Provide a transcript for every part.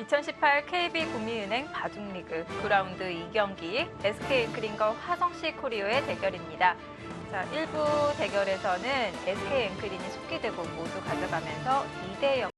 2018 KB국민은행 바둑리그 9라운드 2경기 SK앵크린과 화성시 코리오의 대결입니다. 자, 1부 대결에서는 SK앵크린이 속기대국 모두 가져가면서 2대0.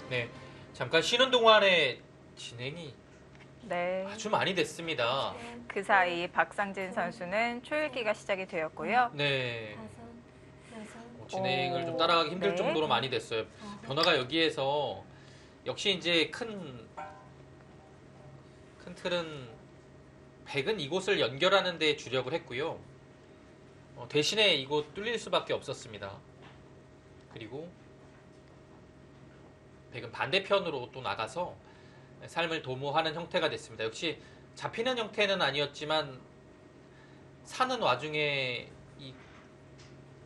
네, 잠깐 쉬는 동안에 진행이 네. 아주 많이 됐습니다. 그 사이 박상진 선수는 초읽기가 시작이 되었고요. 네, 진행을 좀 따라가기 힘들 네. 정도로 많이 됐어요. 변화가 여기에서 역시 이제 큰 틀은 백은 이곳을 연결하는 데 주력을 했고요. 대신에 이곳 뚫릴 수밖에 없었습니다. 그리고 백은 반대편으로 또 나가서 삶을 도모하는 형태가 됐습니다. 역시 잡히는 형태는 아니었지만 사는 와중에 이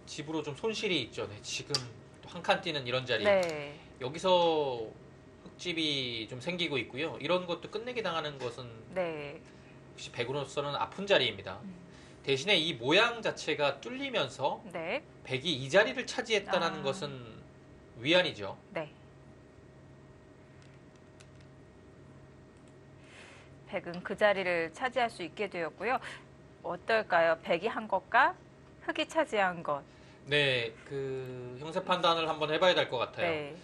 집으로 좀 손실이 있죠. 네, 지금 한 칸 뛰는 이런 자리. 네. 여기서 흙집이 좀 생기고 있고요. 이런 것도 끝내기 당하는 것은 네. 역시 백으로서는 아픈 자리입니다. 대신에 이 모양 자체가 뚫리면서 네. 백이 이 자리를 차지했다는 것은 위안이죠. 네. 백은 그 자리를 차지할 수 있게 되었고요. 어떨까요? 백이 한 것과 흑이 차지한 것. 네, 그 형세 판단을 한번 해봐야 될 것 같아요. 네.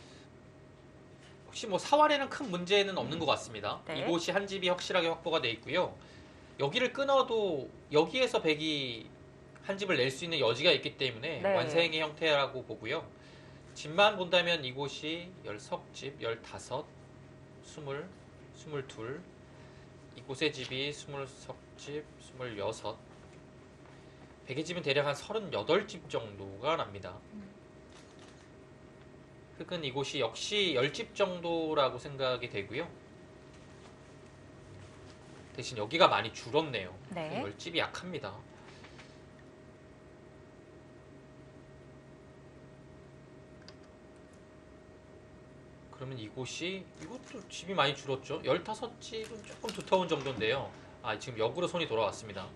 혹시 뭐 사활에는 큰 문제는 없는 것 같습니다. 네. 이곳이 한 집이 확실하게 확보가 돼 있고요. 여기를 끊어도 여기에서 백이 한 집을 낼 수 있는 여지가 있기 때문에 네. 완성의 형태라고 보고요. 집만 본다면 이곳이 10석집, 15, 20, 22, 이곳의 집이 20석집, 26, 백의 집은 대략 한 38집 정도가 납니다. 흑은 이곳이 역시 10집 정도라고 생각이 되고요. 대신 여기가 많이 줄었네요. 네. 10집이 약합니다. 그러면 이것도 집이 많이 줄었죠. 15집은 조금 두터운 정도인데요. 지금 역으로 손이 돌아왔습니다.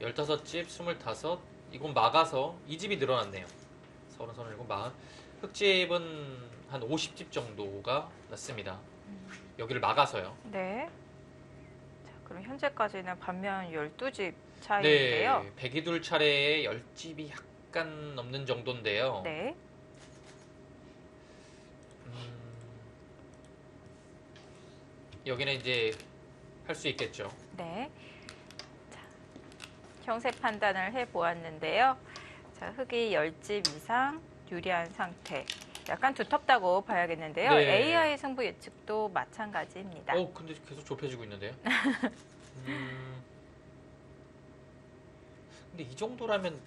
15집, 25, 이건 막아서 이 집이 늘어났네요. 37, 40. 흑집은 한 50집 정도가 났습니다. 여기를 막아서요. 네. 자, 그럼 현재까지는 반면 12집 차이인데요. 네, 백이둘 차례에 10집이 약간 넘는 정도인데요. 네. 여기는 이제 할 수 있겠죠. 네. 자, 형세 판단을 해보았는데요. 자, 흑이 10집 이상 유리한 상태. 약간 두텁다고 봐야겠는데요. 네. AI 승부 예측도 마찬가지입니다. 근데 계속 좁혀지고 있는데요. 근데 이 정도라면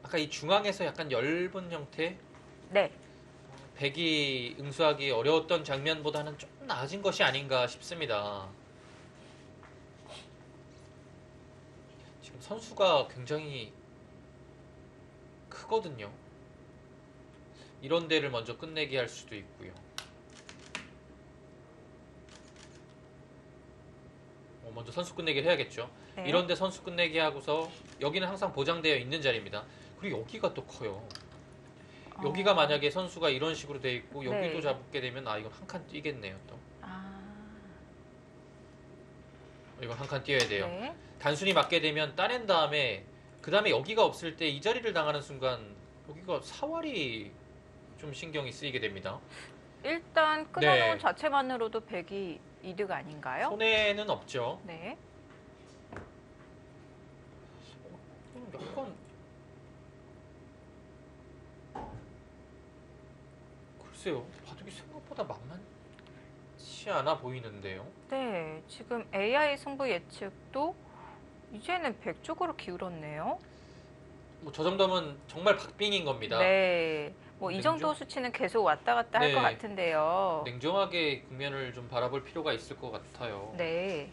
아까 이 중앙에서 약간 엷은 형태? 네. 백이 응수하기 어려웠던 장면보다는 조금 나아진 것이 아닌가 싶습니다. 지금 선수가 굉장히 크거든요. 이런 데를 먼저 끝내게 할 수도 있고요. 먼저 선수 끝내기를 해야겠죠. 네. 이런 데 선수 끝내기 하고서 여기는 항상 보장되어 있는 자리입니다. 그리고 여기가 또 커요. 여기가 만약에 선수가 이런 식으로 돼 있고 여기도 네. 잡게 되면 아 이건 한 칸 뛰겠네요 또. 아, 이건 한 칸 뛰어야 돼요. 네. 단순히 맞게 되면 따낸 다음에 그 다음에 여기가 없을 때 이 자리를 당하는 순간 여기가 사활이 좀 신경이 쓰이게 됩니다. 일단 끊어놓은 네. 자체만으로도 100이 이득 아닌가요? 손해는 없죠. 네. 약간 글쎄요. 바둑이 생각보다 만만치 않아 보이는데요. 네, 지금 AI 승부 예측도 이제는 100 쪽으로 기울었네요. 뭐 저 정도면 정말 박빙인 겁니다. 네. 뭐 이 정도 냉정- 수치는 계속 왔다 갔다 할 네. 것 같은데요. 냉정하게 국면을 좀 바라볼 필요가 있을 것 같아요. 네.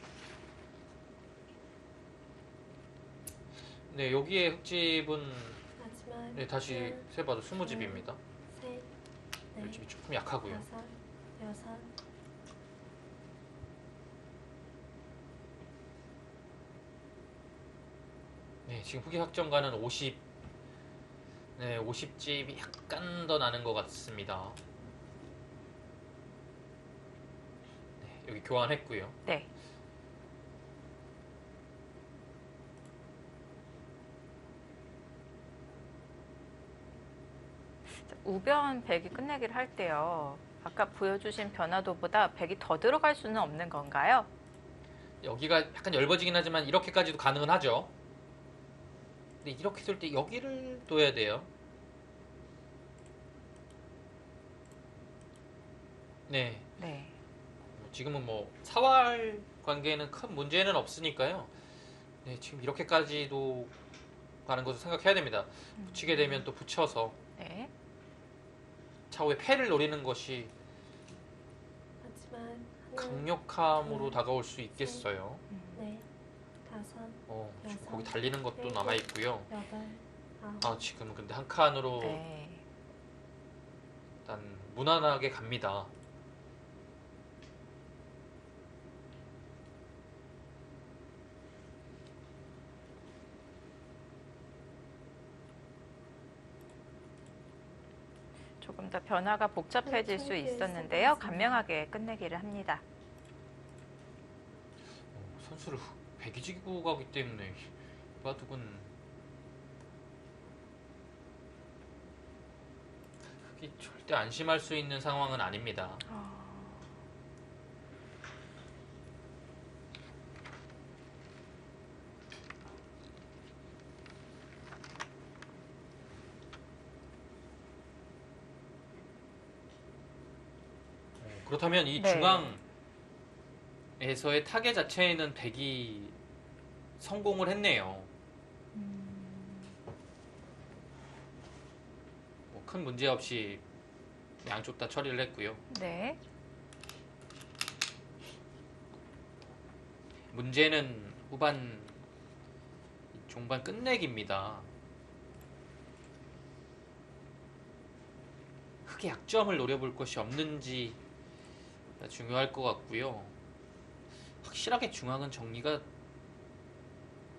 네, 여기에 흙집은 마지막 네, 다시 세봐도 20집입니다. 셋, 넷, 흙집이 조금 약하고요. 다섯, 여섯, 네, 지금 후기 확정가는 50, 네, 50집이 약간 더 나는 것 같습니다. 네, 여기 교환했고요. 네. 우변 100이 끝내기를 할 때요. 아까 보여주신 변화도보다 100이 더 들어갈 수는 없는 건가요? 여기가 약간 얇아지긴 하지만 이렇게까지도 가능은 하죠. 근데 이렇게 둘 때 여기를 둬야 돼요. 네, 네. 지금은 뭐 사활 관계에는 큰 문제는 없으니까요. 네, 지금 이렇게까지도 가는 것을 생각해야 됩니다. 붙이게 되면 또 붙여서 네. 차후에 패를 노리는 것이 마지막 하나, 강력함으로 다가올 수 있겠어요. 넷, 다섯, 지금 거기 달리는 것도 일곱. 남아 있고요. 여덟, 아홉, 아, 지금 근데 한 칸으로 네. 일단 무난하게 갑니다. 조금 더 변화가 복잡해질 수 있었는데요. 간명하게 끝내기를 합니다. 선수를 배기지고 가기 때문에 바둑은 그게 절대 안심할 수 있는 상황은 아닙니다. 그렇다면 이 네. 중앙에서의 타겟 자체에는 백이 성공을 했네요. 뭐 큰 문제 없이 양쪽 다 처리를 했고요. 네. 문제는 후반 종반 끝내기입니다. 흑의 약점을 노려볼 것이 없는지 중요할 것 같고요. 확실하게 중앙은 정리가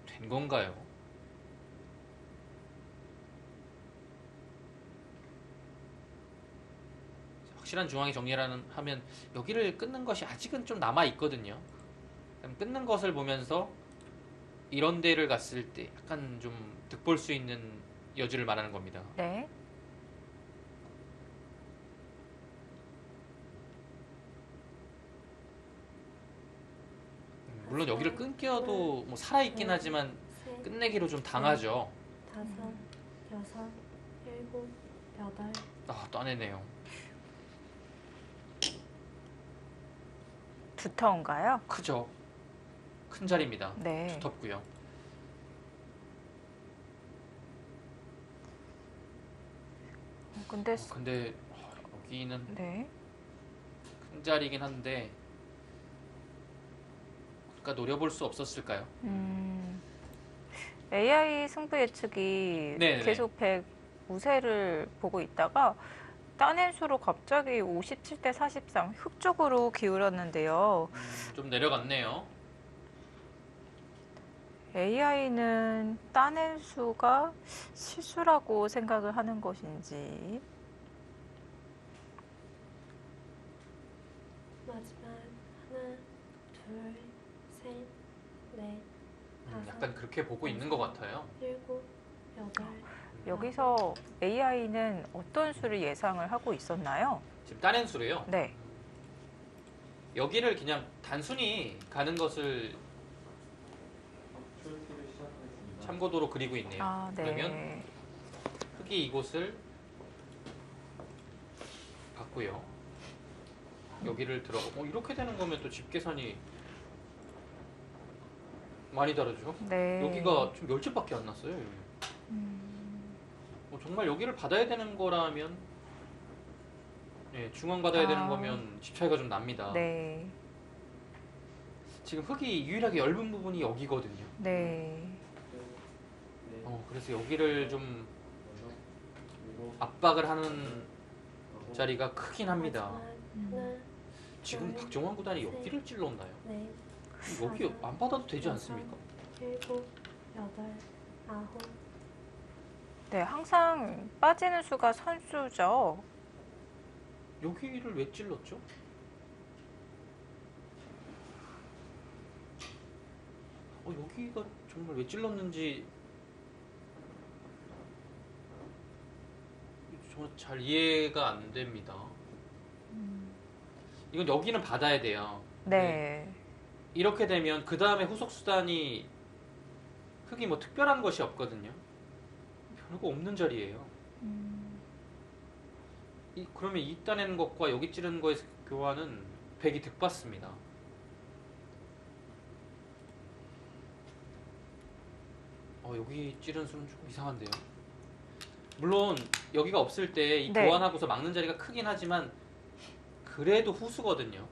된 건가요? 확실한 중앙의 정리라는 하면 여기를 끊는 것이 아직은 좀 남아 있거든요. 그럼 끊는 것을 보면서 이런 데를 갔을 때 약간 좀 득볼 수 있는 여지를 말하는 겁니다. 네. 물론 여기를 끊겨도 뭐 살아있긴 하지만 셋, 끝내기로 좀 당하죠. 다섯, 여섯, 일곱, 여덟, 아, 따내네요. 두터운가요? 크죠. 큰 자리입니다. 네. 두텁고요. 근데 근데 여기는 네. 큰 자리긴 한데 아까 노려볼 수 없었을까요? AI 승부 예측이 네네네. 계속 100 우세를 보고 있다가 따낸 수로 갑자기 57대 43 흑쪽으로 기울었는데요. 좀 내려갔네요. AI는 따낸 수가 실수라고 생각을 하는 것인지. 둘, 셋, 넷, 다섯, 약간 그렇게 보고 있는 것 같아요. 일곱, 여덟, 여기서 AI는 어떤 수를 예상을 하고 있었나요? 지금 따낸 수로요. 네. 여기를 그냥 단순히 가는 것을 참고도로 그리고 있네요. 아, 네. 그러면 흙이 이곳을 받고요. 여기를 들어가고 이렇게 되는 거면 또 집 계산이 많이 다르죠. 네. 여기가 좀 10집밖에 안 났어요. 여기. 정말 여기를 받아야 되는 거라면 예, 중앙 받아야 되는 거면 집 차이가 좀 납니다. 네. 지금 흙이 유일하게 얇은 부분이 여기거든요. 네. 그래서 여기를 좀 압박을 하는 자리가 크긴 합니다. 마지막 하나, 지금 박정환 구단이 여기를 찔렀나요? 넷, 여기 안 받아도 되지 않습니까? 일곱, 여덟, 아홉, 네, 항상 빠지는 수가 선수죠. 여기를 왜 찔렀죠? 여기가 정말 왜 찔렀는지 정말 잘 이해가 안 됩니다. 이건 여기는 받아야 돼요. 네. 이렇게 되면 그 다음에 후속 수단이 흙이 뭐 특별한 것이 없거든요. 별거 없는 자리예요. 그러면 이 따내는 것과 여기 찌르는 거의 교환은 100이 득받습니다. 여기 찌르는 수는 좀 이상한데요. 물론 여기가 없을 때 이 네. 교환하고서 막는 자리가 크긴 하지만 그래도 후수거든요.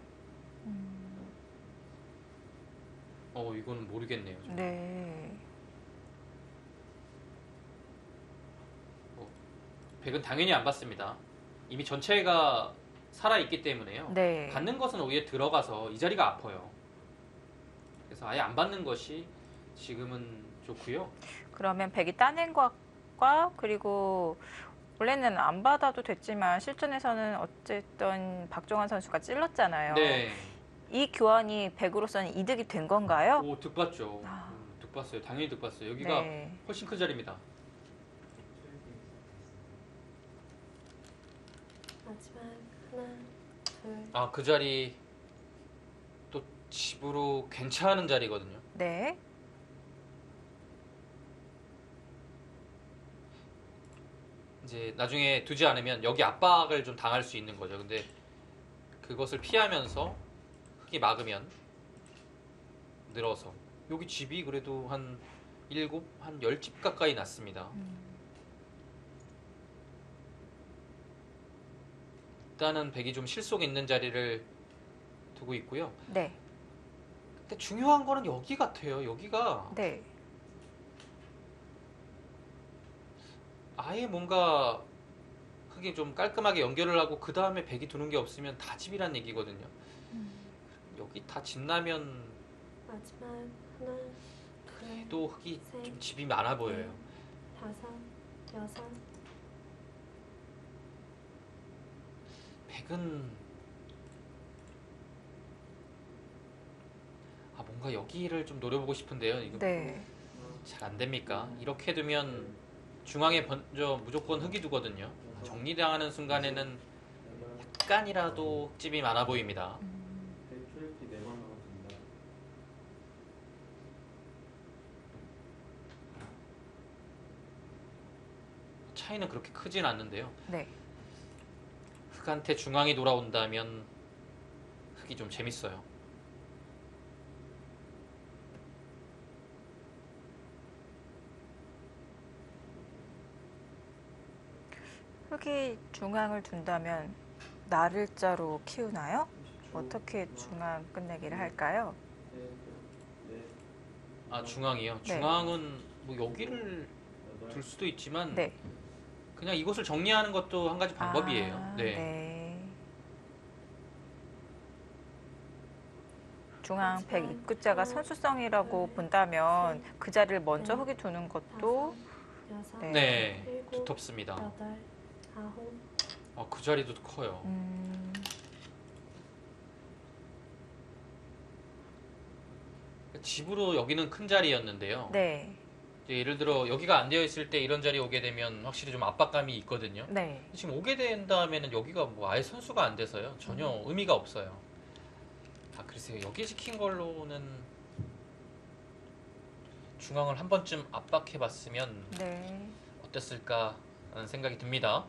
이거는 모르겠네요. 정말. 네. 100은 당연히 안 받습니다. 이미 전체가 살아있기 때문에요. 네. 받는 것은 오히려 들어가서 이 자리가 아파요. 그래서 아예 안 받는 것이 지금은 좋고요. 그러면 100이 따낸 것과 그리고 원래는 안 받아도 됐지만 실전에서는 어쨌든 박정환 선수가 찔렀잖아요. 네. 이 교환이 100으로서는 이득이 된 건가요? 오, 득받죠. 아. 득받어요. 당연히 득받어요. 여기가 네. 훨씬 큰 자리입니다. 마지막 하나, 둘, 그 자리 또 집으로 괜찮은 자리거든요. 네. 이제 나중에 두지 않으면 여기 압박을 좀 당할 수 있는 거죠. 근데 그것을 피하면서 흙이 막으면 늘어서 여기 집이 그래도 한 10집 가까이 났습니다. 일단은 100이 좀 실속 있는 자리를 두고 있고요. 네. 근데 중요한 거는 여기 같아요. 여기가 네. 아예 뭔가 흙이 좀 깔끔하게 연결을 하고 그 다음에 100이 두는 게 없으면 다 집이란 얘기거든요. 여기 다 집 나면 마지막 하나, 둘, 또 흙이 좀 집이 많아 보여요. 다섯, 여섯, 100은 뭔가 여기를 좀 노려보고 싶은데요. 이거 네. 잘 안 됩니까? 이렇게 두면 중앙에 먼저 무조건 흙이 두거든요. 정리당하는 순간에는 약간이라도 흙집이 많아 보입니다. 차이는 그렇게 크진 않는데요. 네. 흙한테 중앙이 돌아온다면 흙이 좀 재밌어요. 흙이 중앙을 둔다면 나를자로 키우나요? 어떻게 중앙 끝내기를 할까요? 중앙이요? 네. 중앙은 뭐 여기를 둘 수도 있지만 네. 그냥 이것을 정리하는 것도 한 가지 방법이에요. 네. 네. 중앙 100 입구자가 선수성이라고 본다면 그 자리를 먼저 흙이 두는 것도 다섯, 여섯, 네. 네, 일곱, 두텁습니다. 여덟, 아홉, 그 자리도 커요. 집으로 여기는 큰 자리였는데요. 네. 이제 예를 들어 여기가 안 되어 있을 때 이런 자리에 오게 되면 확실히 좀 압박감이 있거든요. 네. 지금 오게 된 다음에는 여기가 뭐 아예 선수가 안 돼서요. 전혀 의미가 없어요. 아, 글쎄요. 여기 지킨 걸로는 중앙을 한 번쯤 압박해 봤으면 네. 어땠을까 하는 생각이 듭니다.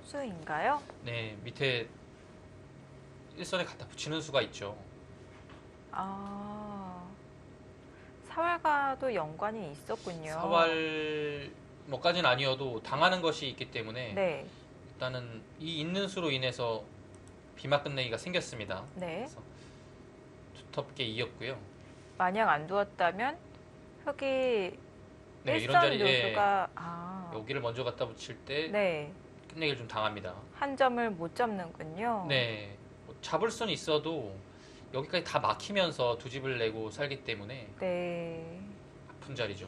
선수인가요? 네, 밑에 일선에 갖다 붙이는 수가 있죠. 아, 사활과도 연관이 있었군요. 사활 뭐까지는 아니어도 당하는 것이 있기 때문에 네. 일단은 이 있는 수로 인해서 비마 끝내기가 생겼습니다. 네. 그래서 두텁게 이었고요. 만약 안 두었다면 흑이 네, 이런 일선 자리에 요소가 여기를 먼저 갖다 붙일 때 네. 끝내기를 좀 당합니다. 한 점을 못 잡는군요. 네, 뭐 잡을 수는 있어도 여기까지 다 막히면서 두 집을 내고 살기 때문에 네. 아픈 자리죠.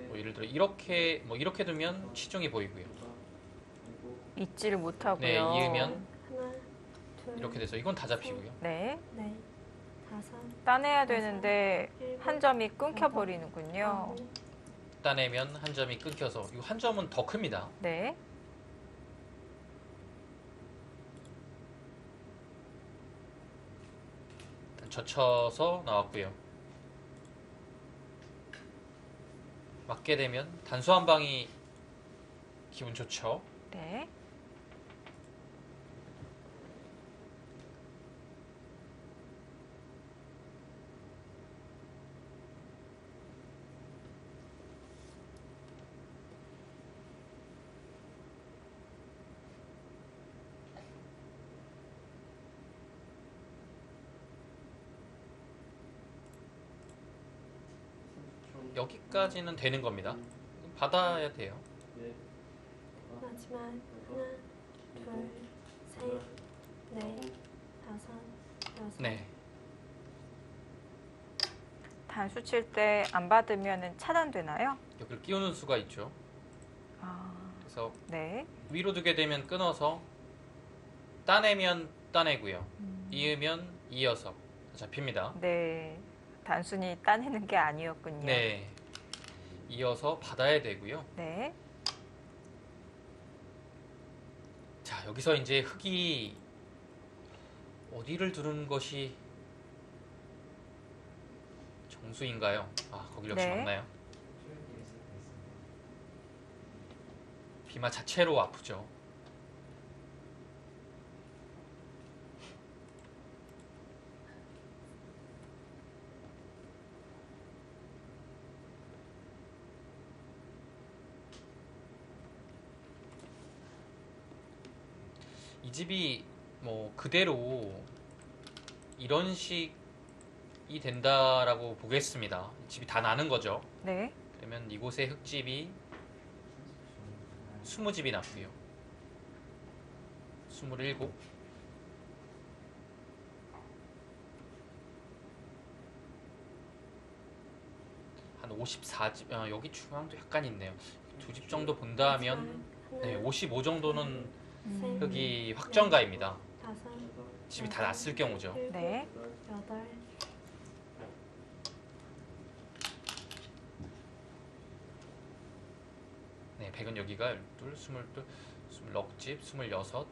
뭐 예를 들어 이렇게 두면 치중이 보이고요. 잊지를 못하고요. 네, 이으면 하나, 둘, 이렇게 돼서 이건 다 잡히고요. 네. 넷, 다섯, 따내야 되는데 일곱, 한 점이 끊겨버리는군요. 아홉, 따내면 한 점이 끊겨서 이 한 점은 더 큽니다. 네. 일단 젖혀서 나왔고요. 맞게 되면 단수 한 방이 기분 좋죠. 네. 여기까지는 되는 겁니다. 받아야 돼요. 마지막 하나, 둘, 셋, 넷, 다섯, 여섯. 네. 단수 칠 때 안 받으면 차단되나요? 여기를 끼우는 수가 있죠. 아, 그래서 네. 위로 두게 되면 끊어서 따내면 따내고요. 이으면 이어서 잡힙니다. 네. 단순히 따내는 게 아니었군요. 네. 이어서 받아야 되고요. 네. 자, 여기서 이제 흑이 어디를 두는 것이 정수인가요? 아, 거기 역시 네. 맞나요? 비마 자체로 아프죠. 이 집이 뭐 그대로 이런 식이 된다라고 보겠습니다. 이 집이 다 나는 거죠. 네. 그러면 이곳에 흑집이 20집이 났고요. 27. 한 54집, 여기 중앙도 약간 있네요. 두 집 정도 본다면 네, 55 정도는 흑이 확정가입니다. 다섯, 집이 다 났을 경우죠. 일곱, 네. 여덟, 네, 100은 여기가 12, 22, 26집, 26,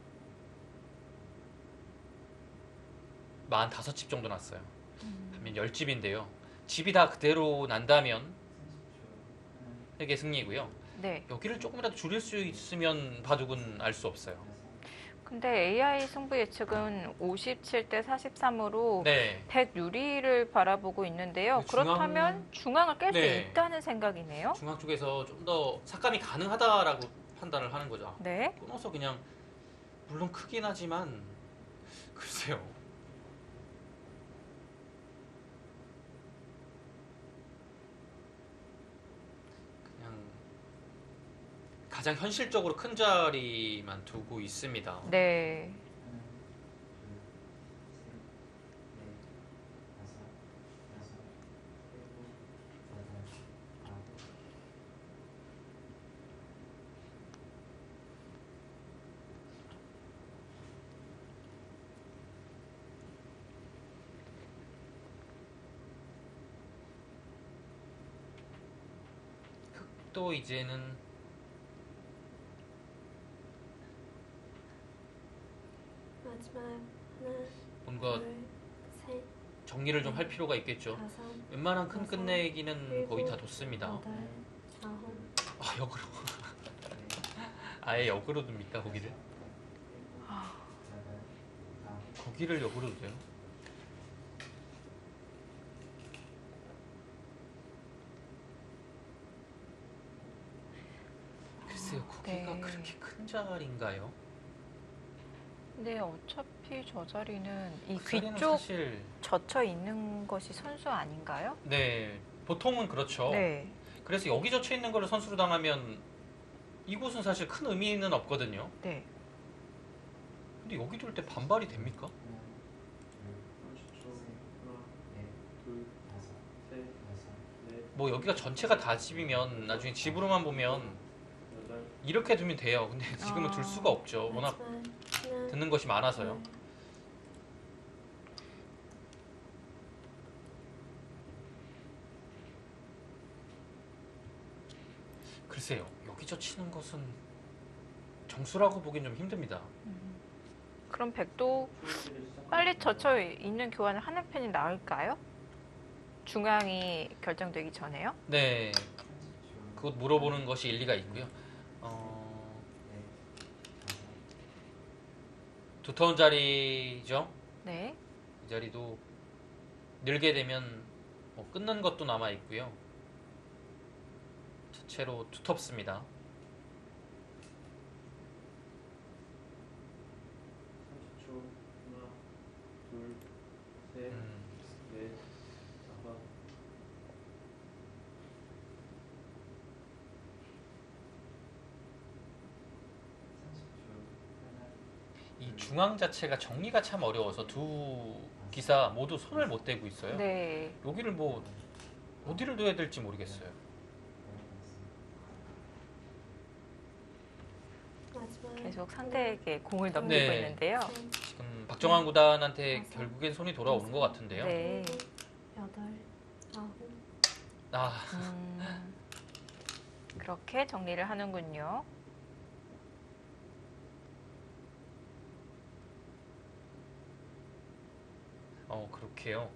45집 정도 났어요. 반면 10집인데요. 집이 다 그대로 난다면 흑의 승리고요. 네. 여기를 조금이라도 줄일 수 있으면 바둑은 알 수 없어요. 근데 AI 승부 예측은 57대 43으로 네, 100 유리를 바라보고 있는데요. 중앙- 그렇다면 중앙을 깰 수 네. 있다는 생각이네요. 중앙 쪽에서 좀 더 삭감이 가능하다라고 판단을 하는 거죠. 네. 끊어서 그냥 물론 크긴 하지만 글쎄요. 그냥 가장 현실적으로 큰 자리만 두고 있습니다. 네. 또 이제는 마지막 하나, 뭔가 둘, 셋, 정리를 좀 할 필요가 있겠죠. 다섯, 웬만한 큰 끝내기는 거의 다 뒀습니다. 여덟, 아홉, 아, 역으로. 아예 역으로 둡니까, 거기를? 거기를 역으로 둬요? 글쎄요, 거기가 네. 그렇게 큰 자리인가요? 근데 어차피 저 자리는 이 그 자리는 귀 쪽 사실 젖혀 있는 것이 선수 아닌가요? 네, 보통은 그렇죠. 네. 그래서 여기 젖혀 있는 거를 선수로 당하면 이곳은 사실 큰 의미는 없거든요. 네. 근데 여기 둘 때 반발이 됩니까? 뭐 여기가 전체가 다 집이면 나중에 집으로만 보면 이렇게 두면 돼요. 근데 지금은 둘 수가 없죠. 워낙 마지막 하나, 듣는 것이 많아서요. 둘, 글쎄요, 여기저 치는 것은 정수라고 보긴 좀 힘듭니다. 그럼 백도 빨리 젖혀 있는 교환을 하는 편이 나을까요? 중앙이 결정되기 전에요? 네, 그것 물어보는 것이 일리가 있고요. 두터운 자리죠. 네. 이 자리도 늘게 되면 뭐 끊는 것도 남아 있고요. 자체로 두텁습니다. 30초. 하나, 둘, 셋, 넷, 다섯. 이 중앙 자체가 정리가 참 어려워서 두 기사 모두 손을 못 대고 있어요. 네. 여기를 뭐 어디를 둬야 될지 모르겠어요. 마지막 계속 상대에게 공을 넘기고 네. 있는데요. 셋, 지금 박정환 구단한테 결국엔 손이 돌아오는 것 같은데요. 네. 일곱, 여덟, 아홉, 아, 그렇게 정리를 하는군요. 그렇게요.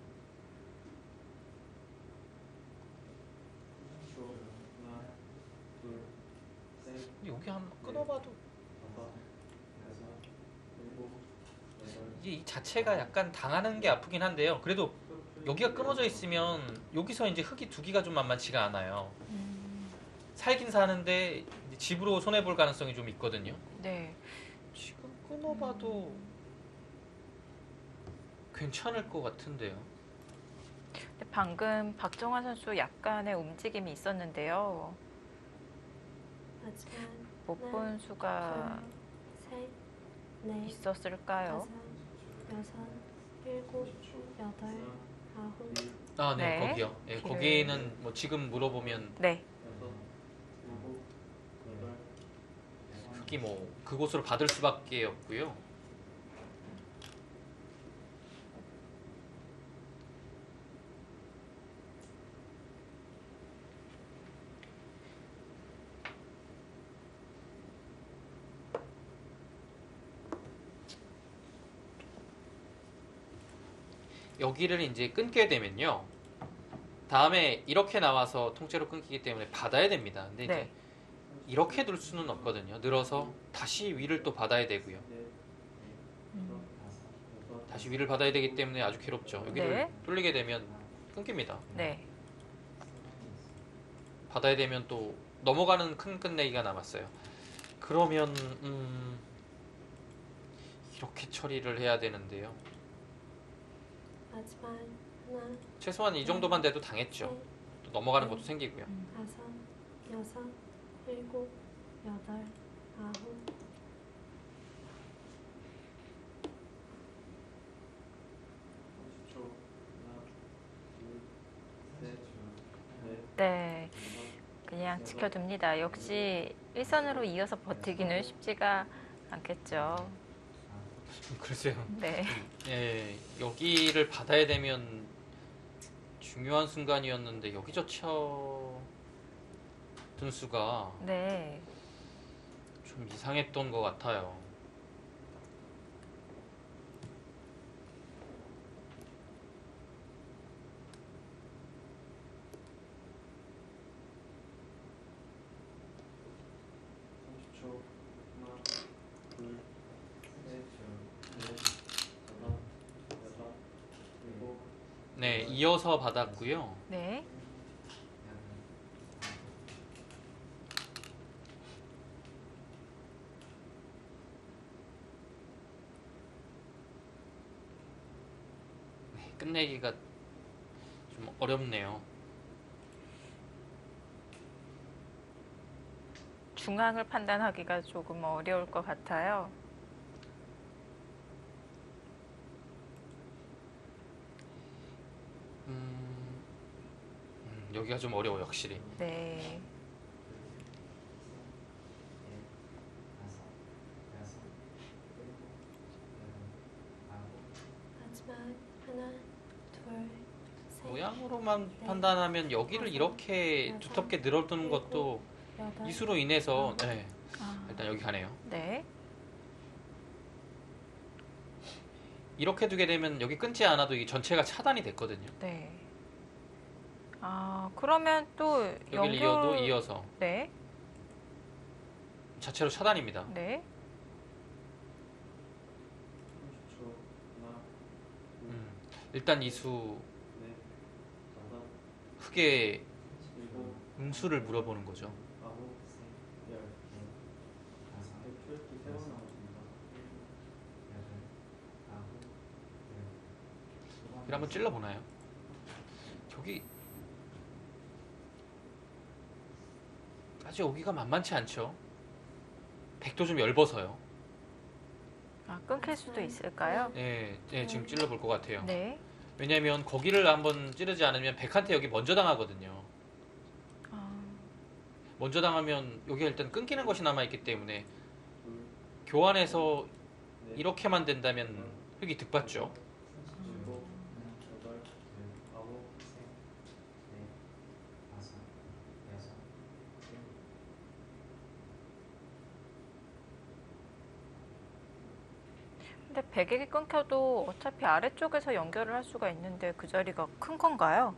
30초. 하나, 둘, 셋, 근데 여기 한번 끊어봐도 다섯, 여섯, 일곱, 여덟. 이게 이 자체가 약간 당하는 게 아프긴 한데요. 그래도 여기가 끊어져 있으면 여기서 이제 흙이 두기가 좀 만만치가 않아요. 살긴 사는데 이제 집으로 손해 볼 가능성이 좀 있거든요. 네. 지금 끊어봐도 괜찮을 것 같은데요. 근데 방금 박정환 선수 약간의 움직임이 있었는데요. 마지막 못 본 수가 둘, 셋, 넷, 있었을까요? 다섯, 여섯, 일곱, 여덟, 아홉, 아, 네, 네. 거기요. 예, 길을. 거기는 뭐 지금 물어보면 네. 여섯, 일곱, 여덟, 흙이 뭐 그곳으로 받을 수밖에 없고요. 여기를 이제 끊게 되면요. 다음에 이렇게 나와서 통째로 끊기기 때문에 받아야 됩니다. 근데 이제 네. 이렇게 둘 수는 없거든요. 늘어서 다시 위를 또 받아야 되고요. 넷, 음. 다섯, 여섯, 다시 위를 받아야 되기 때문에 아주 괴롭죠. 여기를 네. 뚫리게 되면 끊깁니다. 네. 받아야 되면 또 넘어가는 큰 끝내기가 남았어요. 그러면 이렇게 처리를 해야 되는데요. 마지막 하나, 최소한 이 정도만 돼도 당했죠. 셋, 또 넘어가는 것도 생기고요. 다섯, 여섯, 일곱, 여덟, 아홉, 30초. 하나, 둘, 셋, 넷, 네. 다섯. 그냥 지켜둡니다. 역시 일선으로 이어서 버티기는 쉽지가 않겠죠. 글쎄요. 네. 예, 여기를 받아야 되면 중요한 순간이었는데 여기저쳐 등수가 네. 좀 이상했던 것 같아요. 네, 이어서 받았고요. 네. 네, 끝내기가 좀 어렵네요. 중앙을 판단하기가 조금 어려울 것 같아요. 여기가 좀 어려워요, 확실히. 네. 마지막 하나, 둘, 셋, 모양으로만 네. 판단하면 여기를 다섯, 이렇게 여섯, 두텁게 늘어두는 것도 여덟, 이수로 인해서 아홉. 네, 아, 일단 여기 가네요. 네. 이렇게 두게 되면 여기 끊지 않아도 이 전체가 차단이 됐거든요. 네. 아, 그러면 또 여기를 이어도 이어서 네. 자체로 차단입니다. 네. 일단 이수 흑의 음수를 물어보는 거죠. 여기 한번 찔러보나요? 저기 아직 여기가 만만치 않죠. 백도 좀 얇아서요. 아, 끊길 수도 있을까요? 네, 네, 지금 찔러볼 것 같아요. 네. 왜냐면 거기를 한번 찌르지 않으면 백한테 여기 먼저 당하거든요. 아, 먼저 당하면 여기가 일단 끊기는 것이 남아있기 때문에 교환해서 이렇게만 된다면 흑이 득받죠. 근데 백액이 끊겨도 어차피 아래쪽에서 연결을 할 수가 있는데 그 자리가 큰 건가요?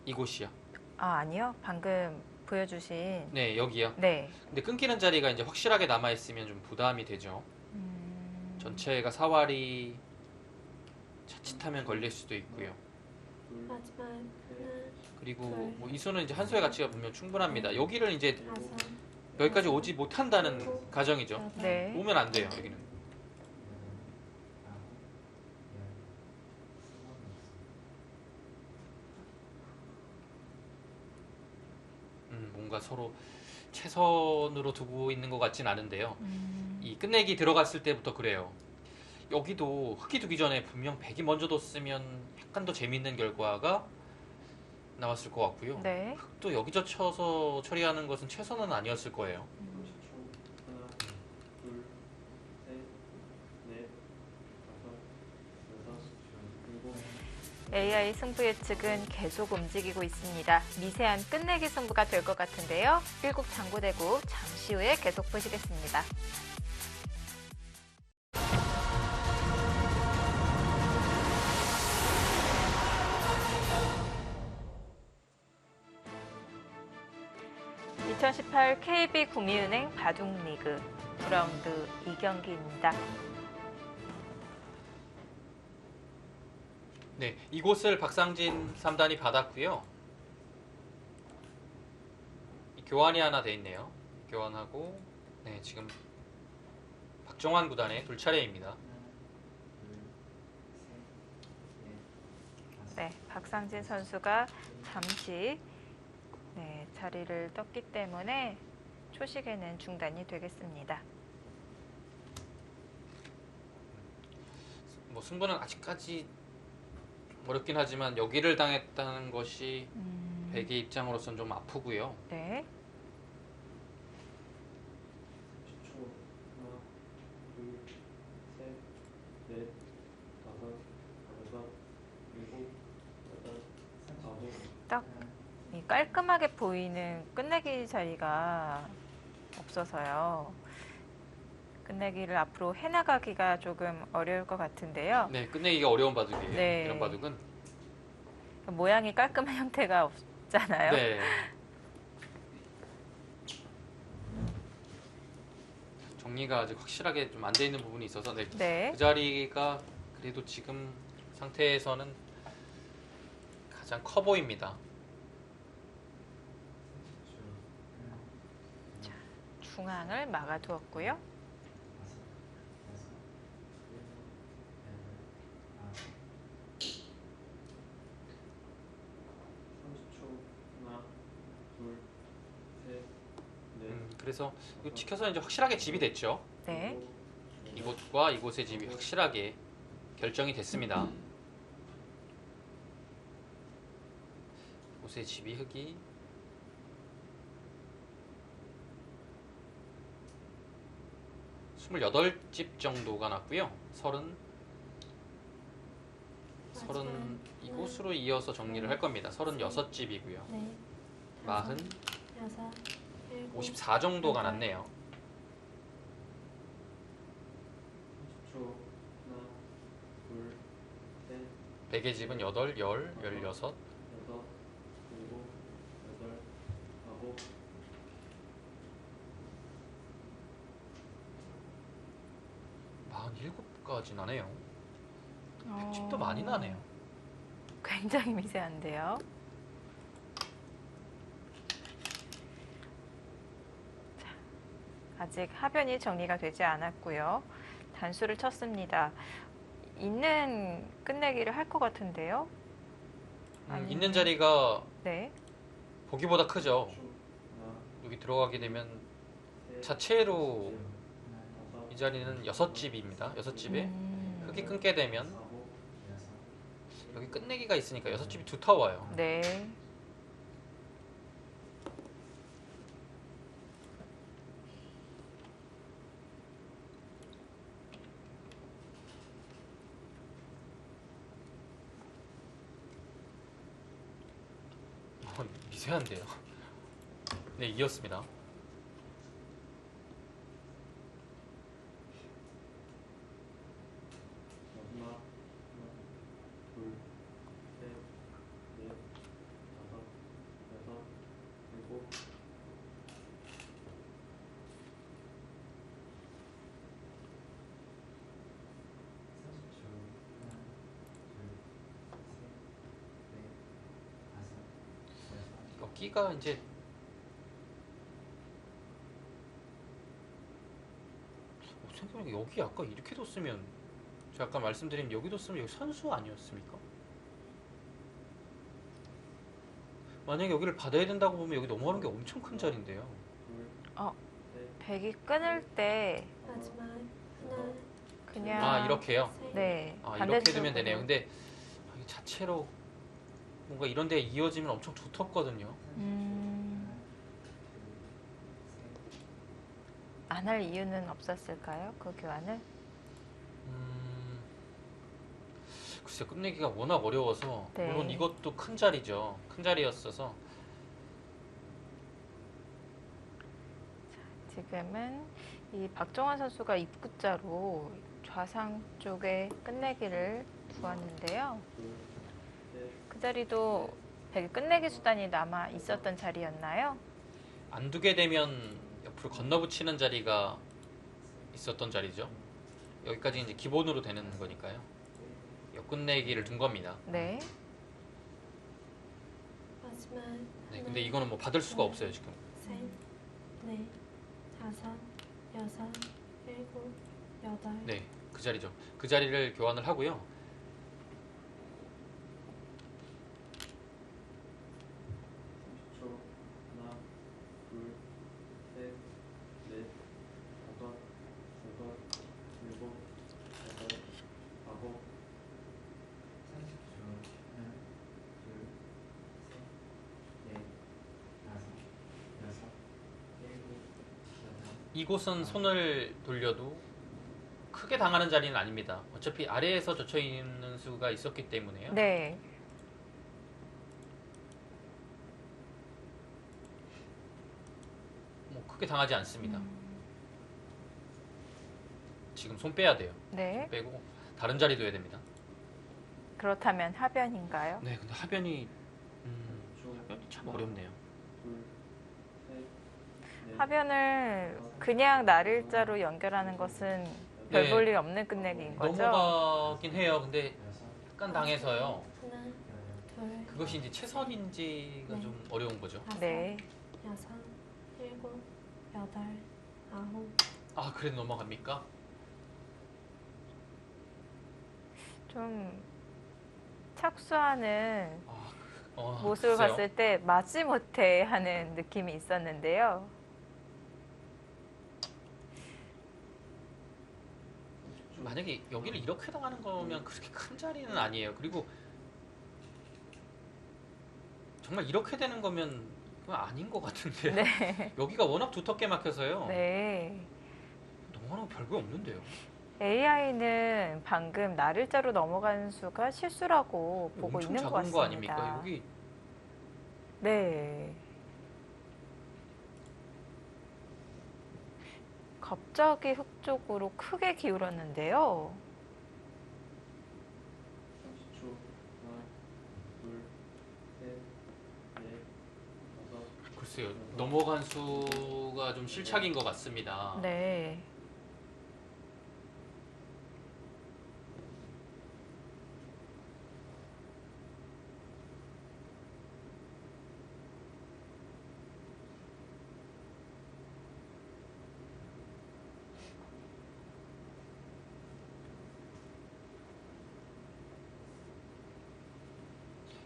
이곳이요. 아, 아니요. 방금 보여주신. 네, 여기요. 네. 근데 끊기는 자리가 이제 확실하게 남아있으면 좀 부담이 되죠. 전체가 사활이 자칫하면 걸릴 수도 있고요. 마지막 하나, 그리고 뭐 이수는 이제 한 수의 가치가 분명 충분합니다. 여기를 이제 다섯, 여기까지 오지 못한다는 가정이죠. 여덟, 네. 오면 안 돼요, 여기는. 뭔가 서로 최선으로 두고 있는 것 같진 않은데요. 이 끝내기 들어갔을 때부터 그래요. 여기도 흑이 두기 전에 분명 백이 먼저 뒀으면 약간 더 재밌는 결과가 나왔을 것 같고요. 네. 흑도 여기 젖혀서 처리하는 것은 최선은 아니었을 거예요. AI 승부 예측은 계속 움직이고 있습니다. 미세한 끝내기 승부가 될 것 같은데요. 1국 장고대구 잠시 후에 계속 보시겠습니다. (2018) KB구미은행 바둑리그 9라운드 2경기입니다. 네, 이곳을 박상진 3단이 받았고요. 이 교환이 하나 돼 있네요. 교환하고 네, 지금 박정환 구단의 둘차례입니다. 네, 박상진 선수가 잠시 자리를 떴기 때문에 초식에는 중단이 되겠습니다. 뭐 승부는 아직까지 어렵긴 하지만 여기를 당했다는 것이 백의 입장으로서는 좀 아프고요. 네. 딱 이 깔끔하게 보이는 끝내기 자리가 없어서요. 끝내기를 앞으로 해나가기가 조금 어려울 것 같은데요. 네, 끝내기가 어려운 바둑이에요. 네. 이런 바둑은. 모양이 깔끔한 형태가 없잖아요. 네. 정리가 아직 확실하게 좀 안 돼 있는 부분이 있어서 네. 네. 그 자리가 그래도 지금 상태에서는 가장 커 보입니다. 중앙을 막아두었고요. 30초. 하나, 둘, 셋, 넷, 그래서 이거 지켜서 이제 확실하게 집이 됐죠. 네. 일곱, 이곳과 이곳의 집이 확실하게 결정이 됐습니다. 이곳의 집이 흙이 28집 정도가 났고요. 30 이곳으로 이어서 정리를 할 겁니다. 36집이고요. 네, 40, 여섯, 일곱, 54 정도가 났네요. 30초. 하나, 둘, 셋, 백의 집은 8, 10, 16, 여섯, 일곱, 여덟, 아홉, 47까지 나네요. 집도 많이 나네요. 굉장히 미세한데요. 자, 아직 하변이 정리가 되지 않았고요. 단수를 쳤습니다. 있는 끝내기를 할 것 같은데요. 아니면- 있는 자리가 네. 보기보다 크죠. 하나, 여기 들어가게 되면 셋, 자체로 다섯, 이 자리는 6집입니다. 6집에 흙이 끊게 되면 아홉, 여기 끝내기가 있으니까 6집이 두터워요. 네. 미세한데요. 네, 이었습니다. 마지막. 하나, 둘, 셋, 넷, 다섯, 여섯, 일곱, 여기가 이제 생각해보니까 여기 아까 이렇게 뒀으면 제가 아까 말씀드린 여기 뒀으면 여기 선수 아니었습니까? 만약에 여기를 받아야 된다고 보면 여기 넘어가는 게 엄청 큰 자리인데요. 둘, 어. 셋, 백이 끊을 때 마지막 하나, 그냥 아, 이렇게요? 셋, 네. 아, 이렇게 두면 반대쪽으로. 되네요. 근데 이 자체로 뭔가 이런 데 이어지면 엄청 두텁거든요. 안 할 이유는 없었을까요? 그 교환을? 글쎄 끝내기가 워낙 어려워서 네. 물론 이것도 큰 자리죠. 큰 자리였어서 지금은 이 박정환 선수가 입구자로 좌상 쪽에 끝내기를 두었는데요. 둘, 셋, 그 자리도 백이 끝내기 수단이 남아 있었던 자리였나요? 안 두게 되면 옆으로 건너붙이는 자리가 있었던 자리죠. 여기까지 이제 기본으로 되는 거니까요. 끝내기를 둔 겁니다. 네. 마지막 네, 하나, 근데 이거는 뭐 받을 수가 없어요 지금. 셋, 넷, 다섯, 여섯, 일곱, 여덟, 네, 그 자리죠. 그 자리를 교환을 하고요. 30초. 하나, 둘, 셋, 넷, 다섯, 여섯, 일곱, 여덟, 아홉, 이곳은 손을 돌려도 크게 당하는 자리는 아닙니다. 어차피 아래에서 젖혀 있는 수가 있었기 때문에요. 네. 크게 당하지 않습니다. 음. 지금 손 빼야 돼요. 네. 빼고 다른 자리 둬야 됩니다. 그렇다면 하변인가요? 네, 근데 하변이 초, 하변이 참 어렵네요. 둘, 셋, 넷, 하변을 그냥 날일자로 연결하는 것은 별 네. 볼 일 없는 끝내기인 거죠? 넘어가긴 해요. 근데 약간 당해서요. 하나, 둘, 그것이 이제 최선인지가 네. 좀 어려운 거죠. 다섯, 네. 여섯, 일곱, 여덟, 아홉. 아, 그래도 넘어갑니까? 좀 착수하는 모습을 글쎄요. 봤을 때 마지못해 하는 느낌이 있었는데요. 만약에 여기를 이렇게 당하는 거면 그렇게 큰 자리는 아니에요. 그리고 정말 이렇게 되는 거면 그건 아닌 것 같은데요. 네. 여기가 워낙 두텁게 막혀서요. 네. 넘어가는 거 별거 없는데요. AI는 방금 날일자로 넘어간 수가 실수라고 보고 엄청 있는 것 작은 거 같습니다. 아닙니까? 여기 네. 갑자기 흙 쪽으로 크게 기울었는데요. 30초. 하나, 둘, 셋, 넷, 다섯, 글쎄요. 넘어간 수가 좀 실착인 것 같습니다. 네.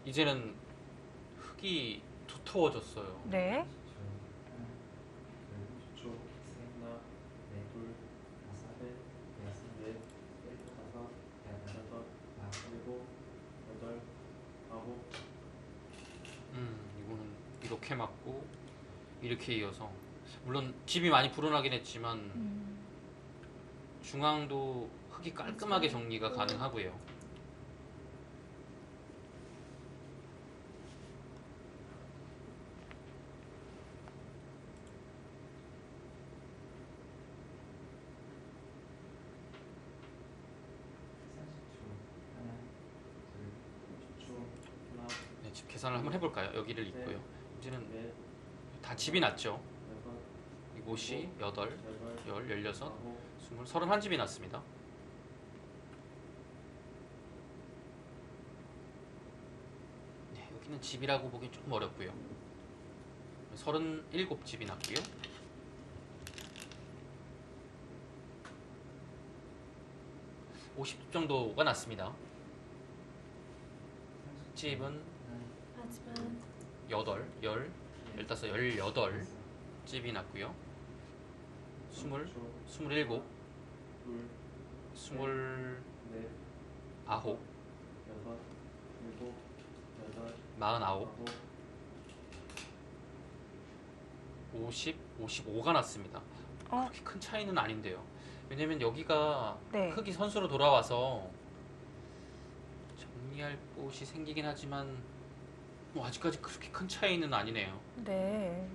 이제는 흙이 두터워졌어요. 네. 10초. 하나, 둘, 셋, 넷, 다섯, 여섯, 일곱, 여덟, 아홉. 이거는 이렇게 맞고 이렇게 이어서 물론 집이 많이 불어나긴 했지만 중앙도 흙이 깔끔하게 정리가 가능하고요. 하나, 네, 집 계산을 한번 해볼까요? 여기를 있고요. 이제는 넷, 다 집이 났죠. 여섯, 이곳이 8, 여덟, 10, 16, 아홉, 20, 31집이 났습니다. 네, 여기는 집이라고 보기 조금 어렵고요. 37집이 났고요. 50집 정도가 났습니다. 집은 마지막 8, 10, 15, 18집이 났고요. 20, 27, 둘, 29, 넷, 49, 여섯, 일곱, 여덟, 49, 아홉, 50, 55가 났습니다. 어? 그렇게 큰 차이는 아닌데요. 왜냐면 여기가 네. 흙이 선수로 돌아와서 정리할 곳이 생기긴 하지만 뭐 아직까지 그렇게 큰 차이는 아니네요. 네.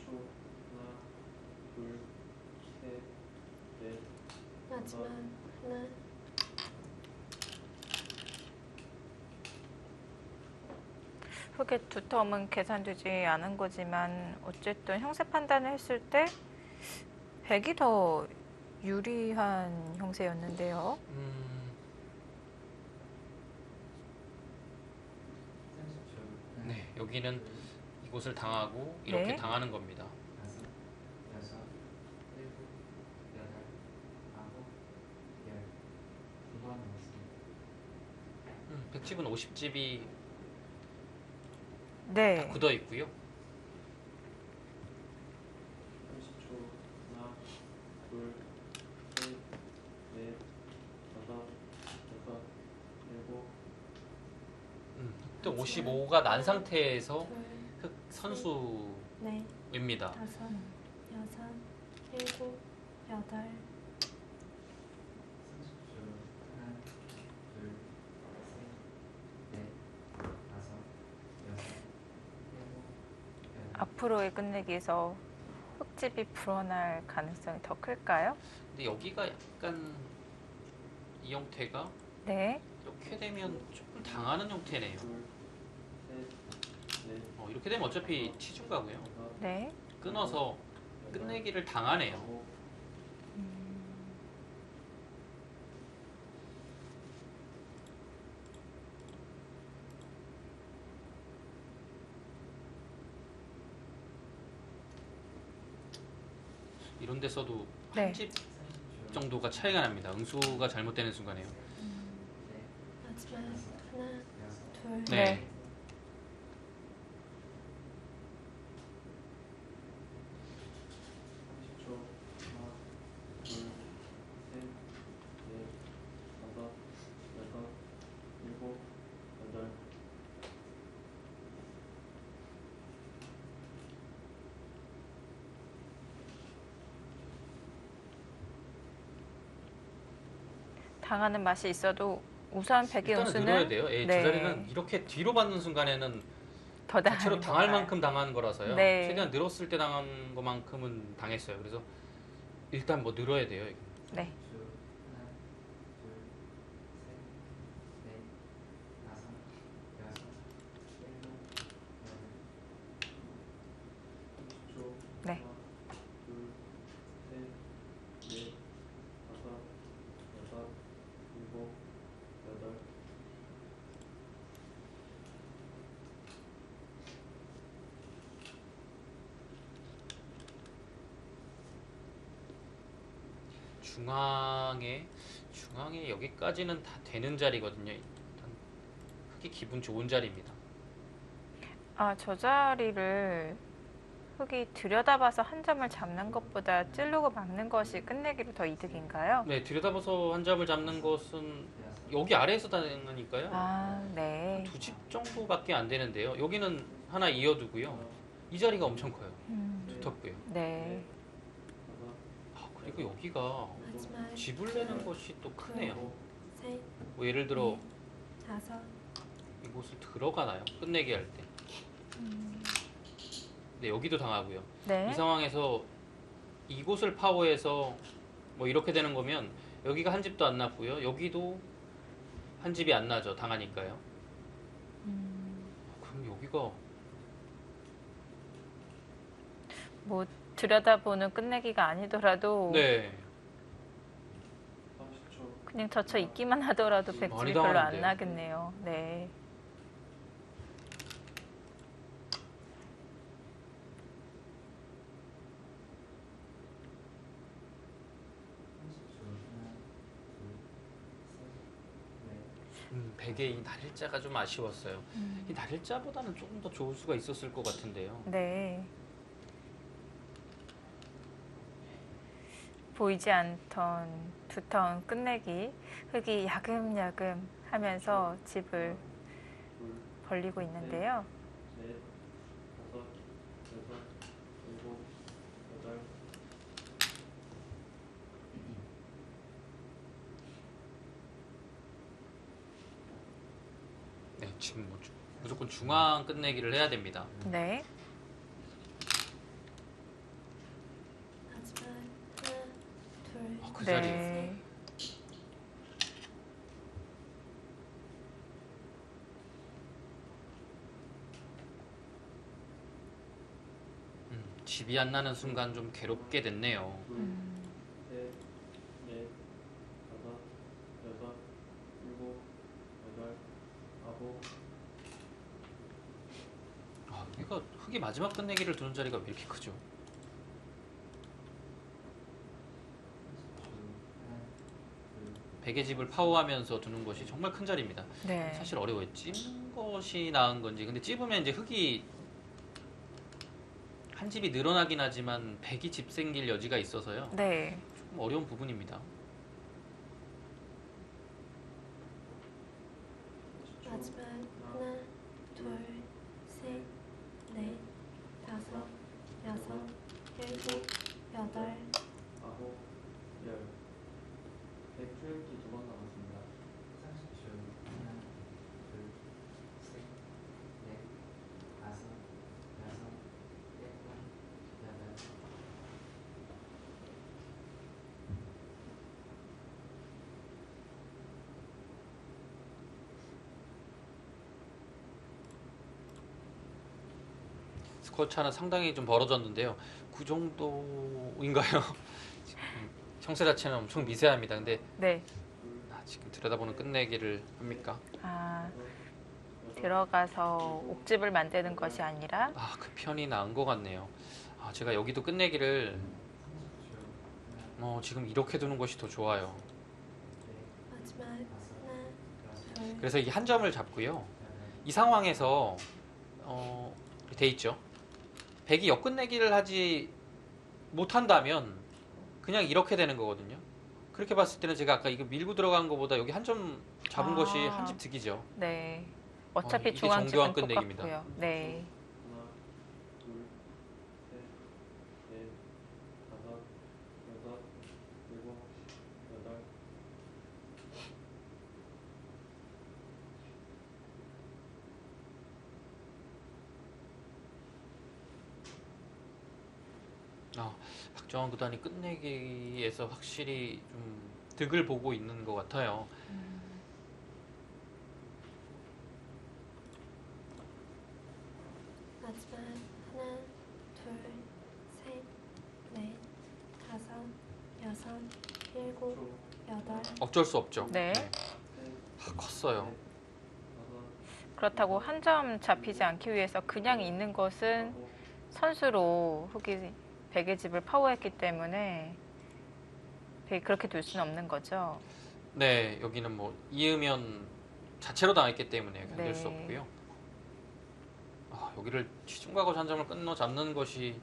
초 하나, 둘, 셋, 넷, 마지막 하나, 흙의 두터움은 계산되지 않은 거지만 어쨌든 형세 판단을 했을 때 100이 더 유리한 형세였는데요. 네, 여기는 이곳을 당하고 이렇게 네. 당하는 겁니다. 백집은 50집이 네. 굳어 있고요. 30초 하나, 둘, 셋, 넷, 다섯, 여섯, 일곱, 또 55가 난 상태에서 둘, 흙 선수입니다. 넷, 다섯, 여섯, 일곱, 여덟, 앞으로의 끝내기에서 흙집이 불어날 가능성이 더 클까요? 근데 여기가 약간 이 형태가 네. 이렇게 되면 조금 당하는 형태네요. 둘, 셋, 넷, 이렇게 되면 어차피 치중가고요. 다섯, 네. 끊어서 끝내기를 당하네요. 아홉, 이런 데서도 네. 한 집 정도가 차이가 납니다. 응수가 잘못되는 순간에요. 마지막 하나, 둘, 네. 초 하나, 둘, 셋, 넷, 다섯, 여섯, 일곱, 여덟, 당하는 맛이 있어도 우선 백의 일단은 운수는 늘어야 돼요. 예, 네. 두 자리는 이렇게 뒤로 받는 순간에는 더 자체로 당할 건가요? 만큼 당한 거라서요. 네. 최대한 늘었을 때 당한 것만큼은 당했어요. 그래서 일단 뭐 늘어야 돼요. 이거. 네. 하나, 둘, 셋, 넷, 다섯, 여섯, 일곱, 여덟. 초 네. 하나, 둘, 셋, 넷, 다섯, 여섯, 일곱, 여덟, 중앙에 여기까지는 다 되는 자리거든요. 일단 흙이 기분 좋은 자리입니다. 아, 저 자리를 흙이 들여다봐서 한 점을 잡는 것보다 찌르고 막는 것이 끝내기로 더 이득인가요? 네, 들여다봐서 한 잡을 잡는 것은 여기 아래에서 당하니까요. 아, 네. 두 집 정도밖에 안 되는데요. 여기는 하나 이어두고요. 이 자리가 엄청 커요. 두텁고요. 네. 다섯, 그리고 여기가 마지막 집을 내는 것이 또 크네요. 셋, 뭐 예를 들어 다섯, 이곳을 들어가나요? 끝내기 할 때. 네, 여기도 당하고요. 네. 이 상황에서 이곳을 파워해서 뭐 이렇게 되는 거면 여기가 한 집도 안 났고요. 여기도 한 집이 안 나죠. 당하니까요. 그럼 여기가 뭐 들여다보는 끝내기가 아니더라도 네, 30초, 그냥 젖혀 있기만 하더라도 많이 백집이 별로 안 당하는데요. 나겠네요. 네. 베개 이 날일자가 좀 아쉬웠어요. 이 날일자보다는 조금 더 좋을 수가 있었을 것 같은데요. 네. 보이지 않던 두터운 끝내기 흙이 야금야금 하면서 집을 둘, 벌리고 있는데요. 넷, 다섯, 여섯, 일곱, 여덟, 네, 지금 뭐 무조건 중앙 끝내기를 해야 됩니다. 네. 마지막 하나, 둘, 그 자리에 네. 집이 안 나는 순간 좀 괴롭게 됐네요. 둘, 셋, 넷, 다섯, 여섯, 일곱, 여덟, 아홉, 여기가 흙이 마지막 끝내기를 두는 자리가 왜 이렇게 크죠? 베개집을 파워하면서 두는 것이 정말 큰 자리입니다. 네. 사실 어려워요. 찝는 것이 나은 건지. 근데 찝으면 이제 흙이 한 집이 늘어나긴 하지만 백이 집 생길 여지가 있어서요. 네. 조금 어려운 부분입니다. 마지막 하나, 둘, 셋, 넷, 다섯, 여섯, 일곱, 여덟, 아홉, 열. 100초읽기 2번 남았습니다. 30초. 하나, 둘, 셋, 넷, 다섯, 여섯, 일곱, 스코어 차는 상당히 좀 벌어졌는데요. 그 정도인가요? 지금 형세 자체는 엄청 미세합니다. 근데 네. 지금 들여다보는 끝내기를 합니까? 아, 들어가서 옥집을 만드는 것이 아니라 그 편이 나은 것 같네요. 제가 여기도 끝내기를 지금 이렇게 두는 것이 더 좋아요. 마지막 하나, 둘, 그래서 이 한 점을 잡고요. 이 상황에서 돼 있죠. 백이 역끝내기를 하지 못한다면 그냥 이렇게 되는 거거든요. 그렇게 봤을 때는 제가 아까 이거 밀고 들어간 것보다 여기 한 점 잡은 것이 한 집 득이죠. 네. 어차피 이게 중앙집은 정교한 끝내기입니다. 똑같고요. 네. 하나, 둘, 셋, 넷, 다섯, 여섯, 일곱, 여덟. 박정원 구단이 끝내기에서 확실히 좀 득을 보고 있는 것 같아요. 마지막 하나, 둘, 셋, 넷, 다섯, 여섯, 일곱, 여덟. 어쩔 수 없죠. 네. 컸어요. 그렇다고 한 점 잡히지 않기 위해서 그냥 있는 것은 선수로 흑이 백의 집을 파워했기 때문에 백이 그렇게 둘 수는 없는 거죠. 네, 여기는 뭐 이으면 자체로 당했기 때문에 견딜 네. 수 없고요. 여기를 취중과거시 한 점을 끊어 잡는 것이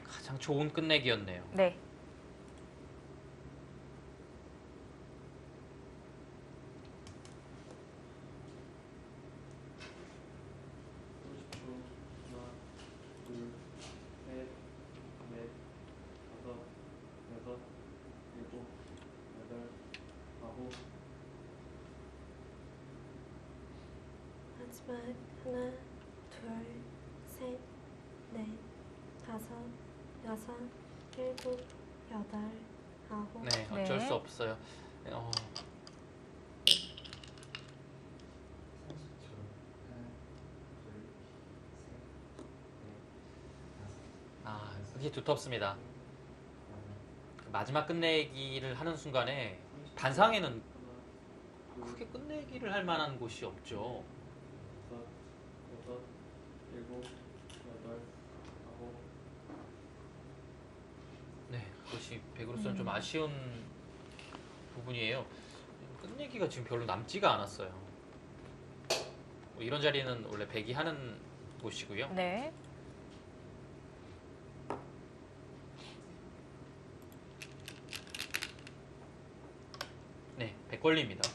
가장 좋은 끝내기였네요. 네. 하나, 둘, 셋, 넷, 다섯, 여섯, 일곱, 여덟, 아홉. 마지막 하나, 둘, 셋, 넷, 다섯, 여섯, 일곱, 여덟, 아홉. 네, 어쩔 네. 수 없어요. 30초. 하나, 둘, 셋, 넷, 다섯, 이게 두텁습니다. 여덟, 마지막 끝내기를 하는 순간에 단상에는 하나, 둘, 크게 끝내기를 할 만한 곳이 없죠. 다섯, 여섯, 일곱, 여덟, 아홉. 네, 그것이 백으로서는 좀 아쉬운 부분이에요. 끝내기가 지금 별로 남지가 않았어요. 이런 자리는 원래 백이 하는 곳이고요. 네. 네, 백걸리입니다.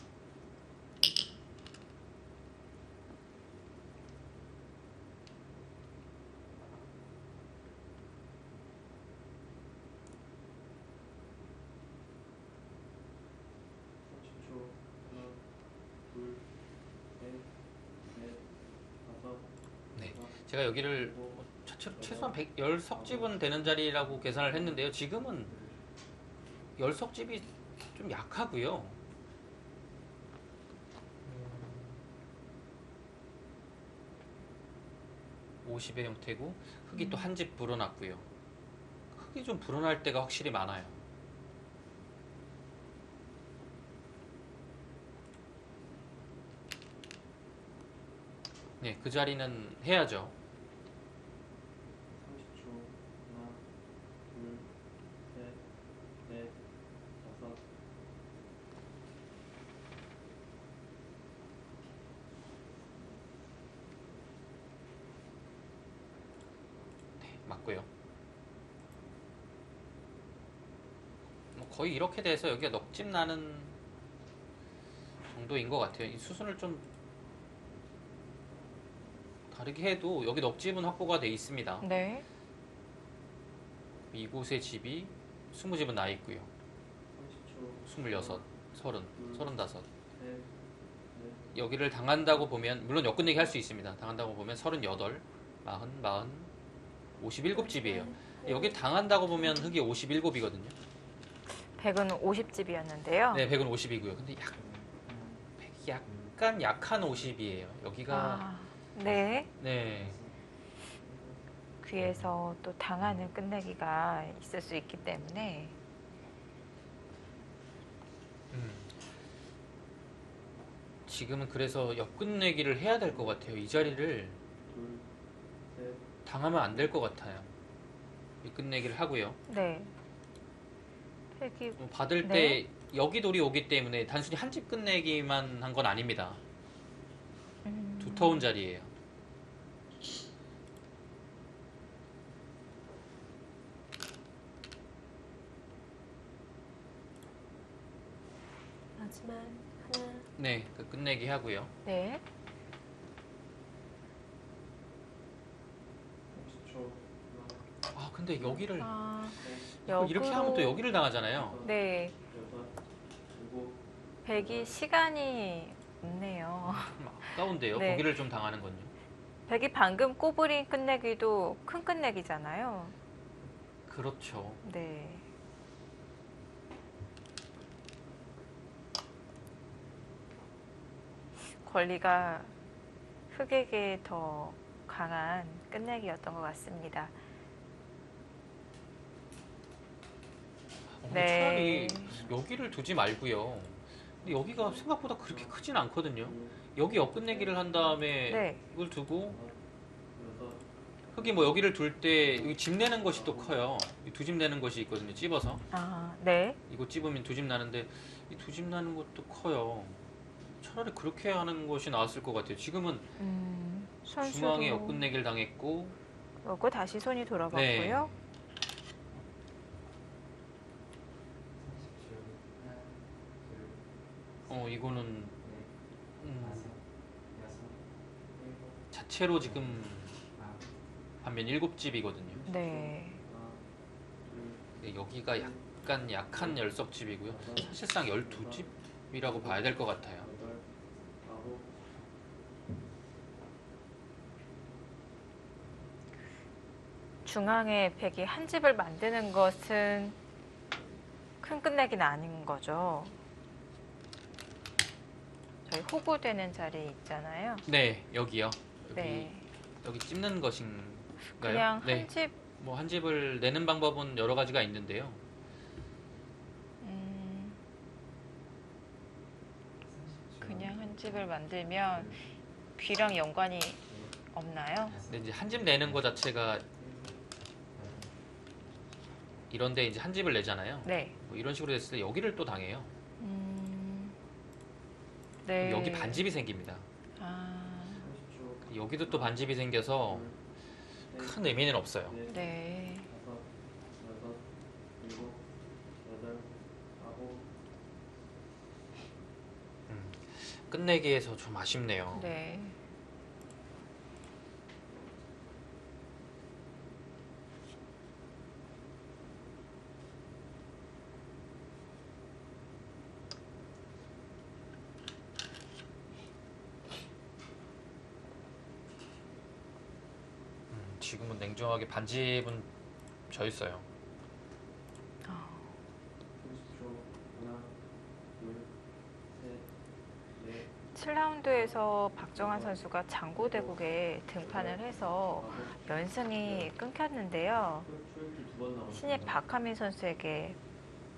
하나, 둘, 셋, 넷, 다섯, 네, 여섯, 제가 여기를 일곱, 최소한 10석집은 되는 자리라고 계산을 했는데요. 지금은 10석집이 좀 약하고요. 50의 형태고 흙이 또 한 집 불어났고요. 흙이 좀 불어날 때가 확실히 많아요. 네, 그 자리는 해야죠. 30초. 하나, 둘, 셋, 넷, 다섯. 네, 맞고요. 뭐 거의 이렇게 돼서 여기가 넉집 나는 정도인 것 같아요. 이 수순을 좀 다르게 해도 여기 넉집은 확보가 돼 있습니다. 네. 이곳의 집이 20집은 나 있고요. 30초. 26, 30, 35. 셋, 넷, 여기를 당한다고 보면 물론 역끝내기 할 수 있습니다. 당한다고 보면 38, 40, 57집이에요. 여기 당한다고 보면 흙이 57이거든요. 백은 50집이었는데요. 네, 100은 50이고요. 근데 백이 약간 약한 50이에요. 여기가 아, 네. 네. 뒤에서 또 당하는 끝내기가 있을 수 있기 때문에 지금은 그래서 역끝내기를 해야 될 것 같아요. 이 자리를 둘, 셋, 당하면 안 될 것 같아요. 이 끝내기를 하고요. 네. 팩이 받을 때 여기 돌이 오기 때문에 단순히 한 집 끝내기만 한 건 아닙니다. 두터운 자리예요. 마지막 하나, 네, 그 끝내기 하고요. 네. 30초. 하나, 아, 근데 여기를 아, 이렇게 하면 또 역으로 여기를 당하잖아요. 네. 여섯, 일곱, 백이 시간이 없네요. 좀 아까운데요. 네. 거기를 좀 당하는 건요. 백이 방금 꼬부린 끝내기도 큰 끝내기잖아요. 그렇죠. 네. 권리가 흑에게 더 강한 끝내기였던 것 같습니다. 네. 차라리 여기를 두지 말고요. 근데 여기가 생각보다 그렇게 크진 않거든요. 여기 옆끝내기를 한 다음에 네. 이걸 두고 여섯, 흑이 뭐 여기를 둘 때 여기 집 내는 것이 또 커요. 두 집 내는 것이 있거든요. 찝어서 아, 네. 이거 찝으면 두 집 나는데 이 두 집 나는 것도 커요. 차라리 그렇게 하는 것이 나았을 것 같아요. 지금은 중앙에 선수도 옆끝내기를 당했고 그리고 다시 손이 돌아갔고요. 네. 30초. 하나, 둘, 이거는 넷, 다섯, 여섯, 일곱, 자체로 지금 아홉, 반면 7집이거든요. 네. 하나, 둘, 여기가 약간 약한 열석집이고요. 사실상 12집이라고 봐야 될 것 같아요. 여덟, 아홉, 중앙에 백이 한 집을 만드는 것은 큰 끝내기는 아닌 거죠. 저희 호구되는 자리 있잖아요. 네, 여기요. 여기 네. 여기 찝는 것인가요? 그냥 네. 한 집, 뭐 한 집을 내는 방법은 여러 가지가 있는데요. 그냥 한 집을 만들면 귀랑 연관이 없나요? 근데 이제 한 집 내는 것 자체가 이런데 이제 한 집을 내잖아요. 네. 뭐 이런 식으로 됐을 때 여기를 또 당해요. 네. 여기 반집이 생깁니다. 아, 30초. 여기도 또 반집이 생겨서 큰 의미는 없어요. 네. 다섯, 여섯, 일곱, 여덟, 아홉, 끝내기에서 좀 아쉽네요. 네. 지금은 냉정하게 반집은 져 있어요. 30초. 하나, 둘, 셋, 넷, 7라운드에서 박정환 선수가 장고대국에 등판을 해서 아홉, 연승이 끊겼는데요. 초역기 두번 남았습니다. 신입 박하민 선수에게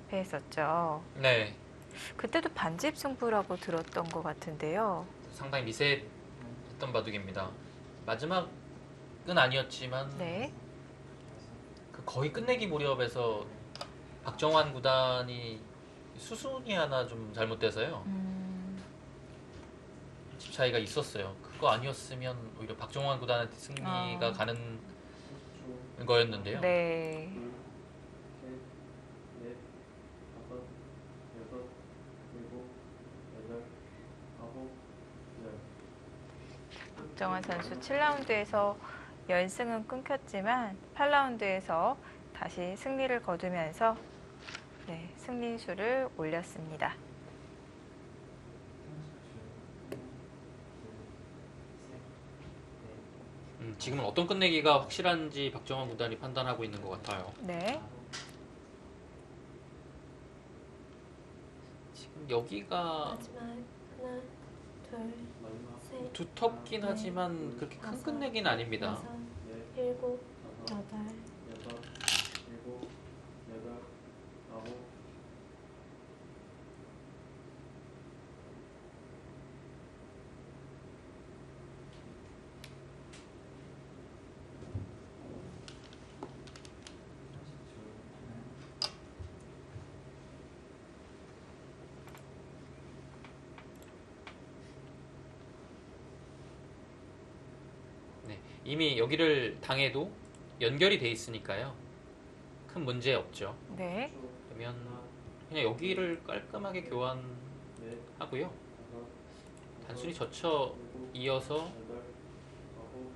패했었죠. 네, 그때도 반집 승부라고 들었던 것 같은데요. 상당히 미세했던 바둑입니다. 마지막은 아니었지만 네. 그 거의 끝내기 무렵에서 박정환 구단이 수순이 하나 좀 잘못돼서요. 집 차이가 있었어요. 그거 아니었으면 오히려 박정환 구단한테 승리가 아. 가는 30초. 거였는데요. 네. 둘, 셋, 넷, 다섯, 여섯, 일곱, 여덟, 아홉, 열. 박정환 선수 7라운드에서 연승은 끊겼지만 8라운드에서 다시 승리를 거두면서 네, 승리수를 올렸습니다. 30초. 지금은 어떤 끝내기가 확실한지 박정환 구단이 판단하고 있는 것 같아요. 네. 지금 여기가 마지막 하나, 둘, 마지막 셋, 두텁긴 하지만 그렇게 큰 끝내기는 아닙니다. 여섯, 넷, 일곱, 다섯, 여덟, 여섯, 일곱, 여덟, 아홉, 네, 이미 여기를 당해도 연결이 돼 있으니까요. 큰 문제 없죠. 네. 그러면 그냥 여기를 깔끔하게 넷, 교환하고요. 다섯, 단순히 젖혀 일곱, 이어서 여덟, 아홉,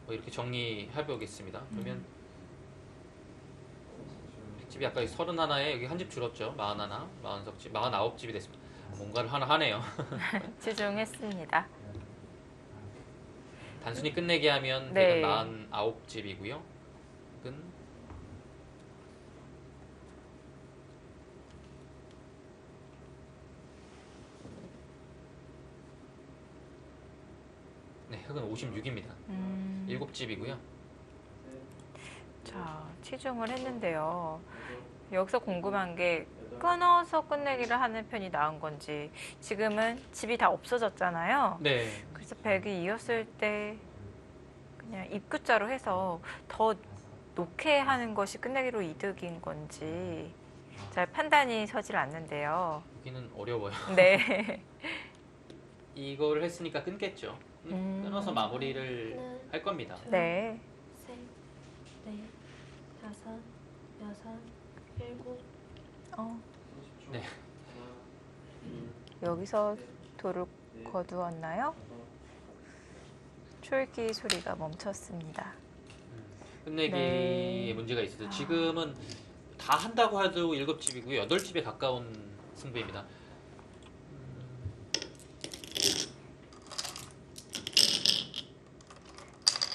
뭐 이렇게 정리해 보겠습니다. 그러면 집이 아까 31에 여기 한 집 줄었죠. 41, 40집, 49집이 됐습니다. 뭔가를 하나 하네요. 집중했습니다. 단순히 끝내게 하면 네. 대략 49집이고요. 은 네, 흑은 56입니다. 7집이고요. 자, 치중을 했는데요. 여기서 궁금한 게 여덟, 끊어서 끝내기를 하는 편이 나은 건지, 지금은 집이 다 없어졌잖아요. 네. 그래서 100이 이었을 때 그냥 입구자로 해서 더 놓게 하는 것이 끝내기로 이득인 건지 잘 판단이 서질 않는데요. 여기는 어려워요. 네. 이거를 했으니까 끊겠죠. 끊어서 마무리를 하나, 할 겁니다. 네. 셋, 넷, 다섯, 여섯, 일곱, 어, 30초. 네. 하나, 둘, 여기서 돌을 넷, 거두었나요? 다섯, 초읽기 소리가 멈췄습니다. 끝내기에 네. 문제가 있어서 지금은 다 한다고 해도 7집이고요. 8집에 가까운 승부입니다.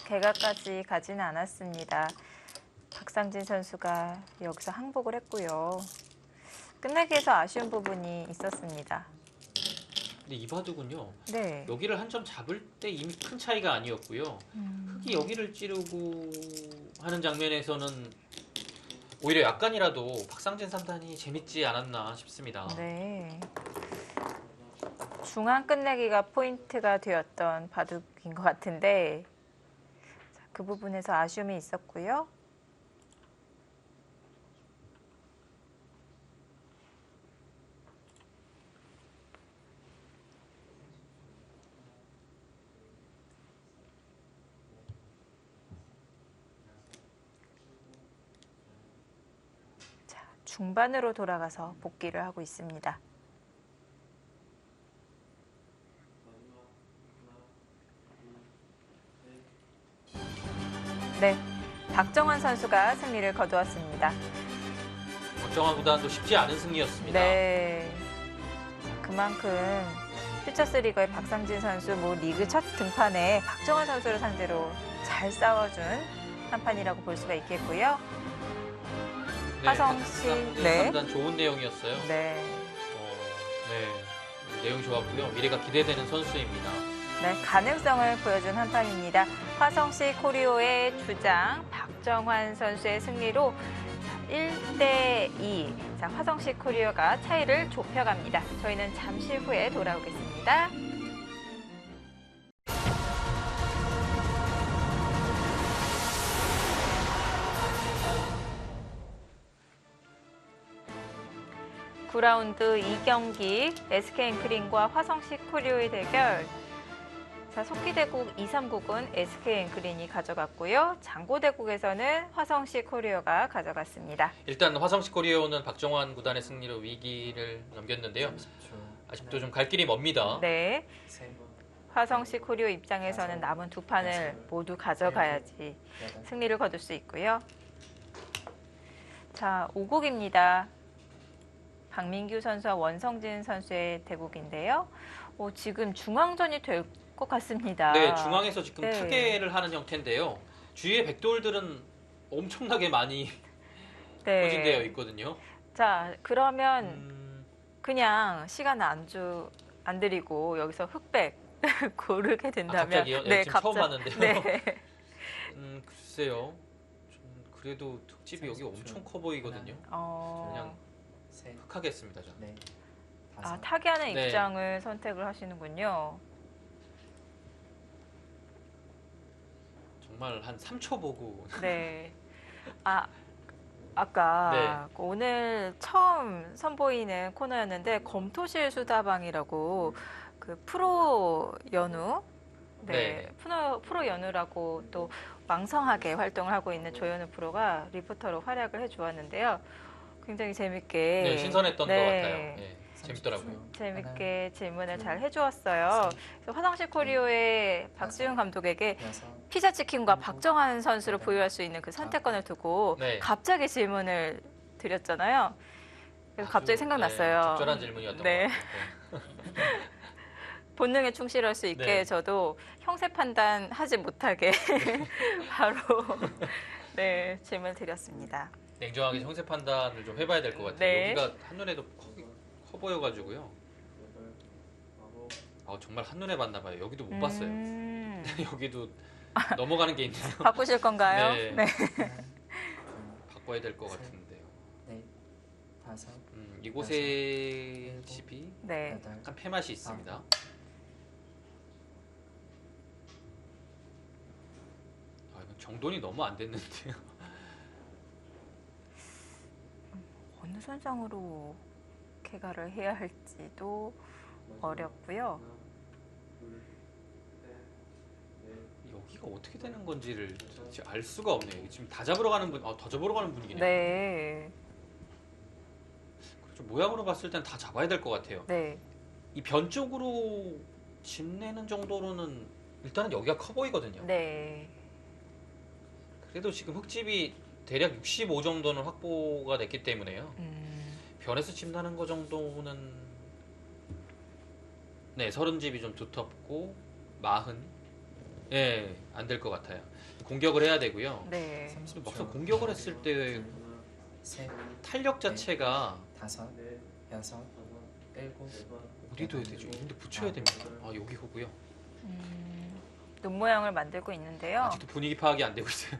개가까지 가지는 않았습니다. 박상진 선수가 여기서 항복을 했고요. 끝내기에서 아쉬운 부분이 있었습니다. 근데 이 바둑은요. 네. 여기를 한 점 잡을 때 이미 큰 차이가 아니었고요. 흑이 여기를 찌르고 하는 장면에서는 오히려 약간이라도 박상진 3단이 재밌지 않았나 싶습니다. 네. 중앙 끝내기가 포인트가 되었던 바둑인 것 같은데 자, 그 부분에서 아쉬움이 있었고요. 자, 중반으로 돌아가서 복귀를 하고 있습니다. 네, 박정환 선수가 승리를 거두었습니다. 박정환 구단도 쉽지 않은 승리였습니다. 네, 그만큼 퓨처스리거의 박상진 선수 뭐 리그 첫 등판에 박정환 선수를 상대로 잘 싸워준 한 판이라고 볼 수가 있겠고요. 화성 씨, 박상진 네. 3단 좋은 내용이었어요. 네, 네, 내용 좋았고요. 미래가 기대되는 선수입니다. 네, 가능성을 보여준 한 판입니다. 화성시 코리오의 주장 박정환 선수의 승리로 1대2. 자, 화성시 코리오가 차이를 좁혀갑니다. 저희는 잠시 후에 돌아오겠습니다. 구라운드 2경기 SK앵크린과 화성시 코리오의 대결. 자, 속기대국 2, 3국은 SK앵크린이 가져갔고요. 장고대국에서는 화성시 코리오가 가져갔습니다. 일단 화성시 코리오는 박정환 구단의 승리로 위기를 넘겼는데요. 30초. 아직도 좀 갈 길이 멉니다. 네, 세 번. 화성시 코리오 입장에서는 남은 두 판을 모두 가져가야지 여덟. 승리를 거둘 수 있고요. 자, 5국입니다. 박민규 선수와 원성진 선수의 대국인데요. 지금 중앙전이 될 것 같습니다. 네, 중앙에서 지금 네. 타계를 하는 형태인데요. 주위에 백돌들은 엄청나게 많이 포진되어 있거든요. 자, 그러면 음, 그냥 시간 안 들이고 여기서 흑백 고르게 된다면 갑자기요? 네, 지금 처음 봤는데요. 네. 글쎄요. 그래도 특집이 여기 엄청 커 보이거든요. 그냥 셋, 흑하겠습니다, 저는. 넷, 아, 다섯, 타개하는 네. 입장을 선택을 하시는군요. 정말 한 3초 보고 네. 아까 네. 오늘 처음 선보이는 코너였는데 검토실 수다방이라고 그 프로 연우 네. 프로 연우라고 또 왕성하게 활동을 하고 있는 조연우 프로가 리포터로 활약을 해주었는데요. 굉장히 재밌게 네, 신선했던 것 네. 같아요. 네, 재밌더라고요. 재밌게 질문을 둘, 잘 해주었어요. 셋, 그래서 화장실 코리오의 박수윤 감독에게 여섯, 피자 치킨과 일곱, 박정환 선수를 여덟, 보유할 수 있는 그 선택권을 두고 네. 갑자기 질문을 드렸잖아요. 그래서 갑자기 아주, 생각났어요. 네, 적절한 질문이었던 네. 것 같아요. 본능에 충실할 수 있게 네. 저도 형세 판단하지 못하게 바로 네, 질문 드렸습니다. 네. 냉정하게 형세 판단을 좀 해봐야 될 것 같아요. 네. 여기가 한눈에도 커 보여가지고요. 여덟, 아홉, 정말 한눈에 봤나 봐요. 여기도 못 봤어요. 여기도 넘어가는 게 있네요. 바꾸실 건가요? 네. 하나, 바꿔야 될 것 셋. 같은데요. 넷, 다섯, 이곳의 여섯, 집이 네. 여덟, 약간 폐맛이 있습니다. 이건 정돈이 너무 안 됐는데요. 어느 선상으로 개가를 해야 할지도 어렵고요. 하나, 둘, 셋, 넷, 여기가 어떻게 되는 건지를 진짜 알 수가 없네요. 지금 다 잡으러 가는 더 잡으러 가는 분위기네요. 네. 그렇죠. 모양으로 봤을 땐 다 잡아야 될 것 같아요. 네. 이 변 쪽으로 집 내는 정도로는 일단은 여기가 커 보이거든요. 네. 그래도 지금 흙집이 대략 65 정도는 확보가 됐기 때문에요. 변에서 집 나는 거 정도는 네, 30집이 좀 두텁고 40. 예, 안 될 것 같아요. 공격을 해야 되고요. 네. 막상 공격을 했을 때 하나, 셋, 탄력 자체가 다섯, 넷, 여섯, 다섯, 일곱, 여섯, 어디도 해야 되죠? 근데 붙여야 됩니다. 여기 호고요. 눈 모양을 만들고 있는데요. 아직도 분위기 파악이 안 되고 있어요.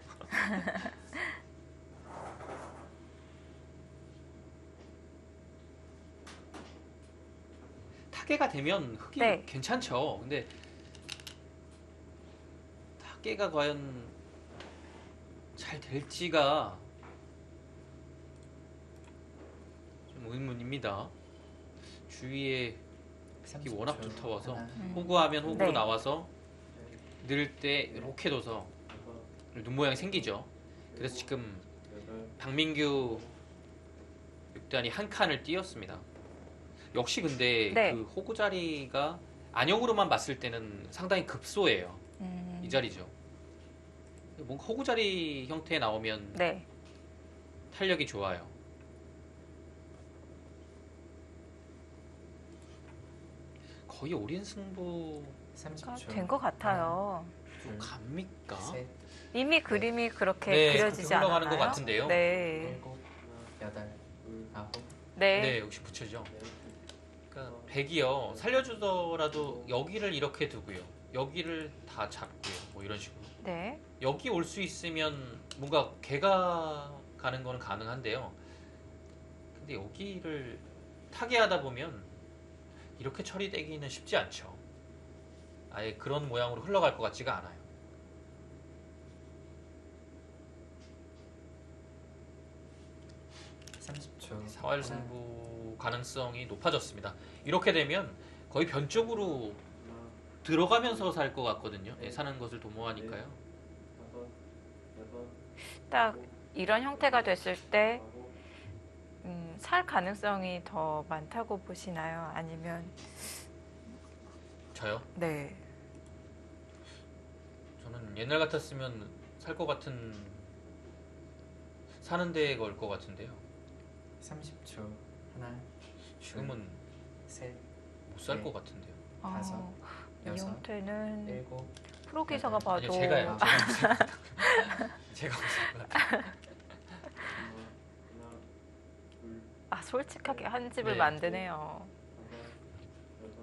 타개가 되면 흙이 네. 괜찮죠. 근데 타개가 과연 잘 될지가 좀 의문입니다. 주위에 흙이 워낙 두터워서 호구하면 호구로 네. 나와서 넣을 때 이렇게 둬서 여섯, 눈 모양이 생기죠. 그래서 지금 여덟, 박민규 6단이 한 칸을 띄었습니다. 역시 근데 네. 그 호구 자리가 안형으로만 봤을 때는 상당히 급소예요. 이 자리죠. 뭔가 호구 자리 형태에 나오면 네. 탄력이 좋아요. 거의 올인 승부 30초. 된 것 같아요. 둘, 갑니까? 셋, 이미 그림이 그렇게 네, 그려지지 그렇게 흘러가는 않았나요? 것 같은데요. 네. 일곱, 여덟, 둘, 아홉, 네. 네, 역시 붙여죠. 넷, 그러니까 백이요. 살려주더라도 여기를 이렇게 두고요. 여기를 다 잡고요. 뭐 이런 식으로. 네. 여기 올 수 있으면 뭔가 개가 가는 거는 가능한데요. 근데 여기를 타개하다 보면 이렇게 처리되기는 쉽지 않죠. 아예 그런 모양으로 흘러갈 것 같지가 않아요. 30초. 사활 승부 가능성이 높아졌습니다. 이렇게 되면 거의 변 쪽으로 하나, 들어가면서 살 것 같거든요. 예, 사는 것을 도모하니까요. 다섯, 여섯, 딱 이런 형태가 됐을 때, 아홉, 살 가능성이 더 많다고 보시나요? 아니면, 저요? 네. 저는 옛날 같았으면 살 것 같은 사는 데에 걸 것 같은데요. 30초. 하나, 지금은 셋, 못 살 네. 것 같은데요. 다섯, 이 여섯, 형태는 일곱, 프로 기사가 여덟. 봐도 아니요, 제가요. 제가 못 살 것 같아요. 하나, 둘, 솔직하게 한 집을 네. 만드네요. 다섯, 여섯,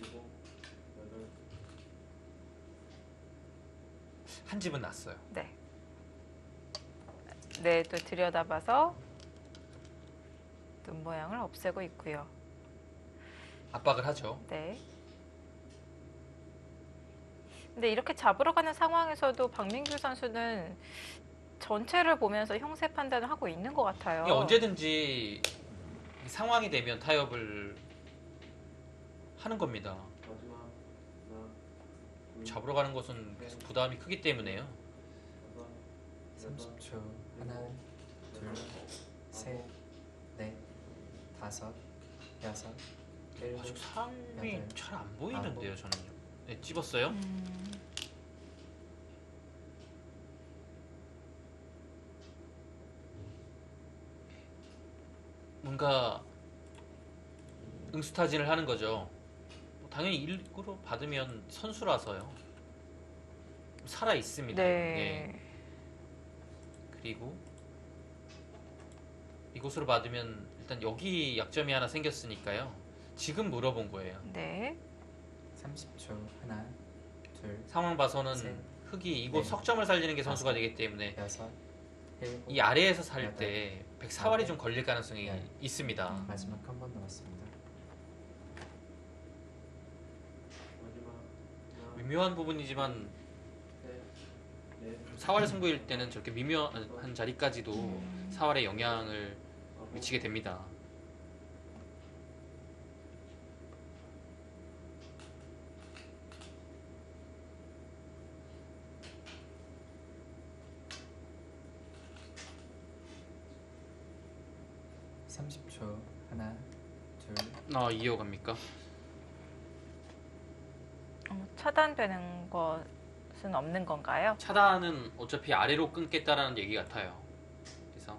일곱, 여덟, 한 집은 났어요. 네. 네, 또 들여다봐서 눈 모양을 없애고 있고요. 압박을 하죠. 네. 근데 이렇게 잡으러 가는 상황에서도 박민규 선수는 전체를 보면서 형세 판단을 하고 있는 것 같아요. 이게 언제든지 상황이 되면 타협을 하는 겁니다. 마지막 하나, 둘, 잡으러 가는 것은 계속 부담이 크기 때문에요. 다섯, 여섯, 30초. 하나, 둘, 셋, 넷, 다섯, 여섯, 일곱, 아직 사람이 여덟, 잘 안 보이는데요, 저는요. 네, 찝었어요. 뭔가 응수타진을 하는 거죠. 당연히 일구로 받으면 선수라서요. 살아 있습니다. 네. 그리고 이곳으로 받으면 일단 여기 약점이 하나 생겼으니까요. 지금 물어본 거예요. 네. 30초. 하나, 둘, 상황 봐서는 셋, 흙이 이곳 넷, 석점을 살리는 게 선수가 다섯, 되기 때문에 여섯, 일곱. 이 아래에서 살 여덟, 때 백사활이 아홉, 좀 걸릴 가능성이 열. 있습니다. 마지막 한 번 남았습니다. 마지막 하나, 미묘한 부분이지만 셋, 넷, 사활 승부일 때는 저렇게 미묘한 자리까지도 사활에 영향을 아홉, 미치게 됩니다. 삼십 초. 하나, 둘, 이어갑니까? 차단되는 것은 없는 건가요? 차단은 어차피 아래로 끊겠다라는 얘기 같아요. 그래서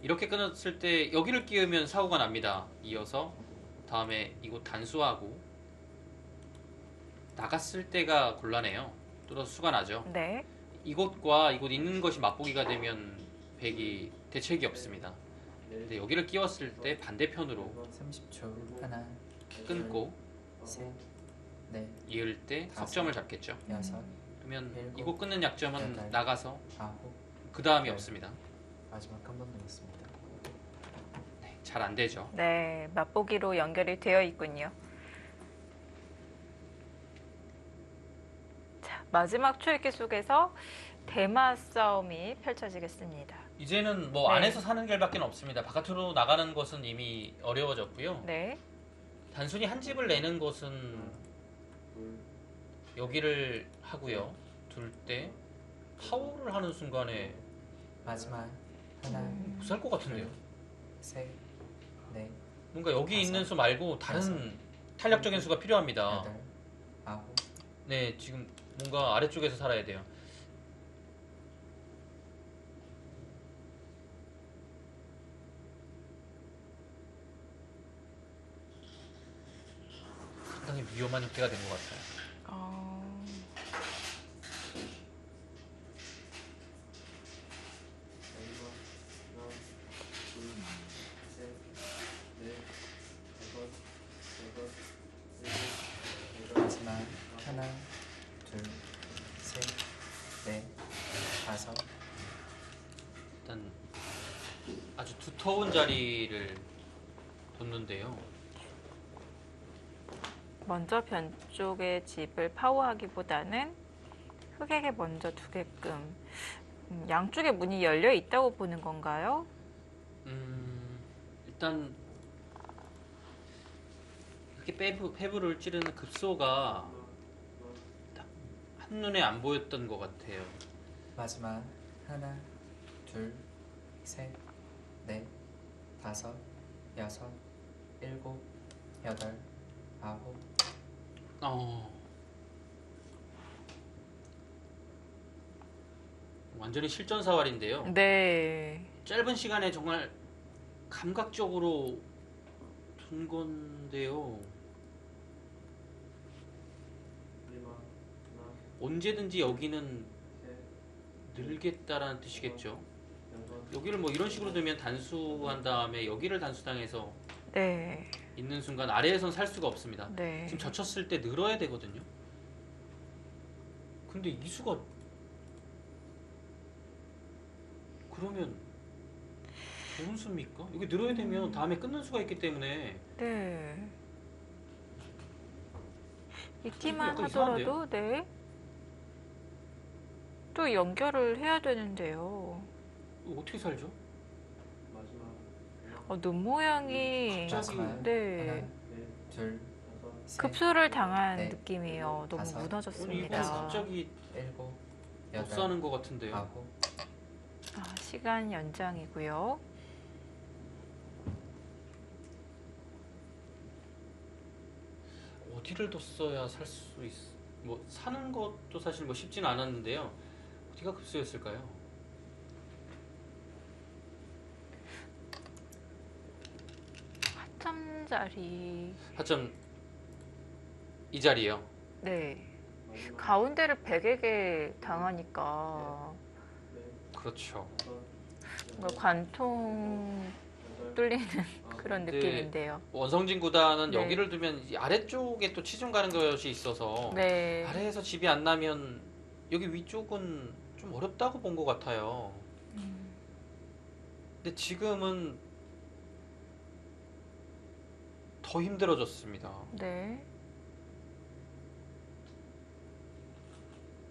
이렇게 끊었을 때 여기를 끼우면 사고가 납니다. 이어서 다음에 이곳 단수하고 나갔을 때가 곤란해요. 뚫어서 수가 나죠. 네. 이곳과 이곳 있는 것이 맞보기가 되면 백이 대책이 없습니다. 근데 여기를 끼웠을 때 반대편으로 30초. 하나, 끊고 셋, 넷, 이을 때 석점을 잡겠죠. 여섯, 그러면 일곱, 이곳 끊는 약점은 여덟. 나가서 아홉. 그 다음이 열. 없습니다. 마지막 한 번 남았습니다. 네, 잘 안 되죠. 네. 맛보기로 연결이 되어 있군요. 자, 마지막 초읽기 속에서 대마 싸움이 펼쳐지겠습니다. 이제는 뭐 네. 안에서 사는 길밖에 없습니다. 바깥으로 나가는 것은 이미 어려워졌고요. 네. 단순히 한 집을 내는 것은 둘, 여기를 하고요. 둘 때 파워를 하는 순간에 마지막. 하나, 못 살 것 같은데요. 셋, 넷, 뭔가 여기 다섯, 있는 수 말고 다른 탄력적인 수가 필요합니다. 여덟, 아홉. 네, 지금 뭔가 아래쪽에서 살아야 돼요. 상당히 위험한 형태가 된 것 같아요. 마지막 하나, 둘, 셋, 넷, 다섯, 여섯, 일곱, 여덟, 마지막. 하나, 둘, 셋, 넷, 다섯. 일단 아주 두터운 자리를 뒀는데요. 먼저 변 쪽의 집을 파워하기보다는 흙에게 먼저 두게끔 양쪽의 문이 열려 있다고 보는 건가요? 일단 이렇게 페브를 찌르는 급소가 한눈에 안 보였던 것 같아요. 마지막. 하나, 둘, 셋, 넷, 다섯, 여섯, 일곱, 여덟, 아홉. 완전히 실전사활인데요. 네. 짧은 시간에 정말 감각적으로 둔 건데요. 마지막 하나, 언제든지 여기는 셋, 늘겠다라는 뜻이겠죠. 여섯, 여기를 뭐 이런 식으로 두면 단수한 다음에 여기를 단수당해서 네. 있는 순간 아래에선 살 수가 없습니다. 네. 지금 젖혔을 때 늘어야 되거든요. 근데 이수가 그러면 좋은 수입니까? 이게 늘어야 되면 다음에 끊는 수가 있기 때문에 네. 잊기만 약간 하더라도 네. 또 연결을 해야 되는데요. 이거 어떻게 살죠? 마지막 눈 모양이 갑자기 네. 하나, 넷, 둘, 다섯, 셋, 급소를 당한 네. 느낌이에요. 너무 다섯. 아니 이거 무너졌습니다. 갑자기 일곱, 못 여덟, 사는 것 같은데요. 아홉, 시간 연장이고요. 어디를 뒀어야 살 수 뭐 사는 것도 사실 뭐 쉽지는 않았는데요. 어디가 급수였을까요? 하참자리. 하점 이 자리요. 네. 마지막 가운데를 백에게 당하니까 그렇죠. 다섯, 뭔가 여섯, 관통 여덟, 뚫리는 아홉, 그런 네. 느낌인데요. 원성진 구단은 네. 여기를 두면 이 아래쪽에 또 치중 가는 것이 있어서 네. 아래에서 집이 안 나면 여기 위쪽은 좀 어렵다고 본 것 같아요. 근데 지금은 더 힘들어졌습니다. 네.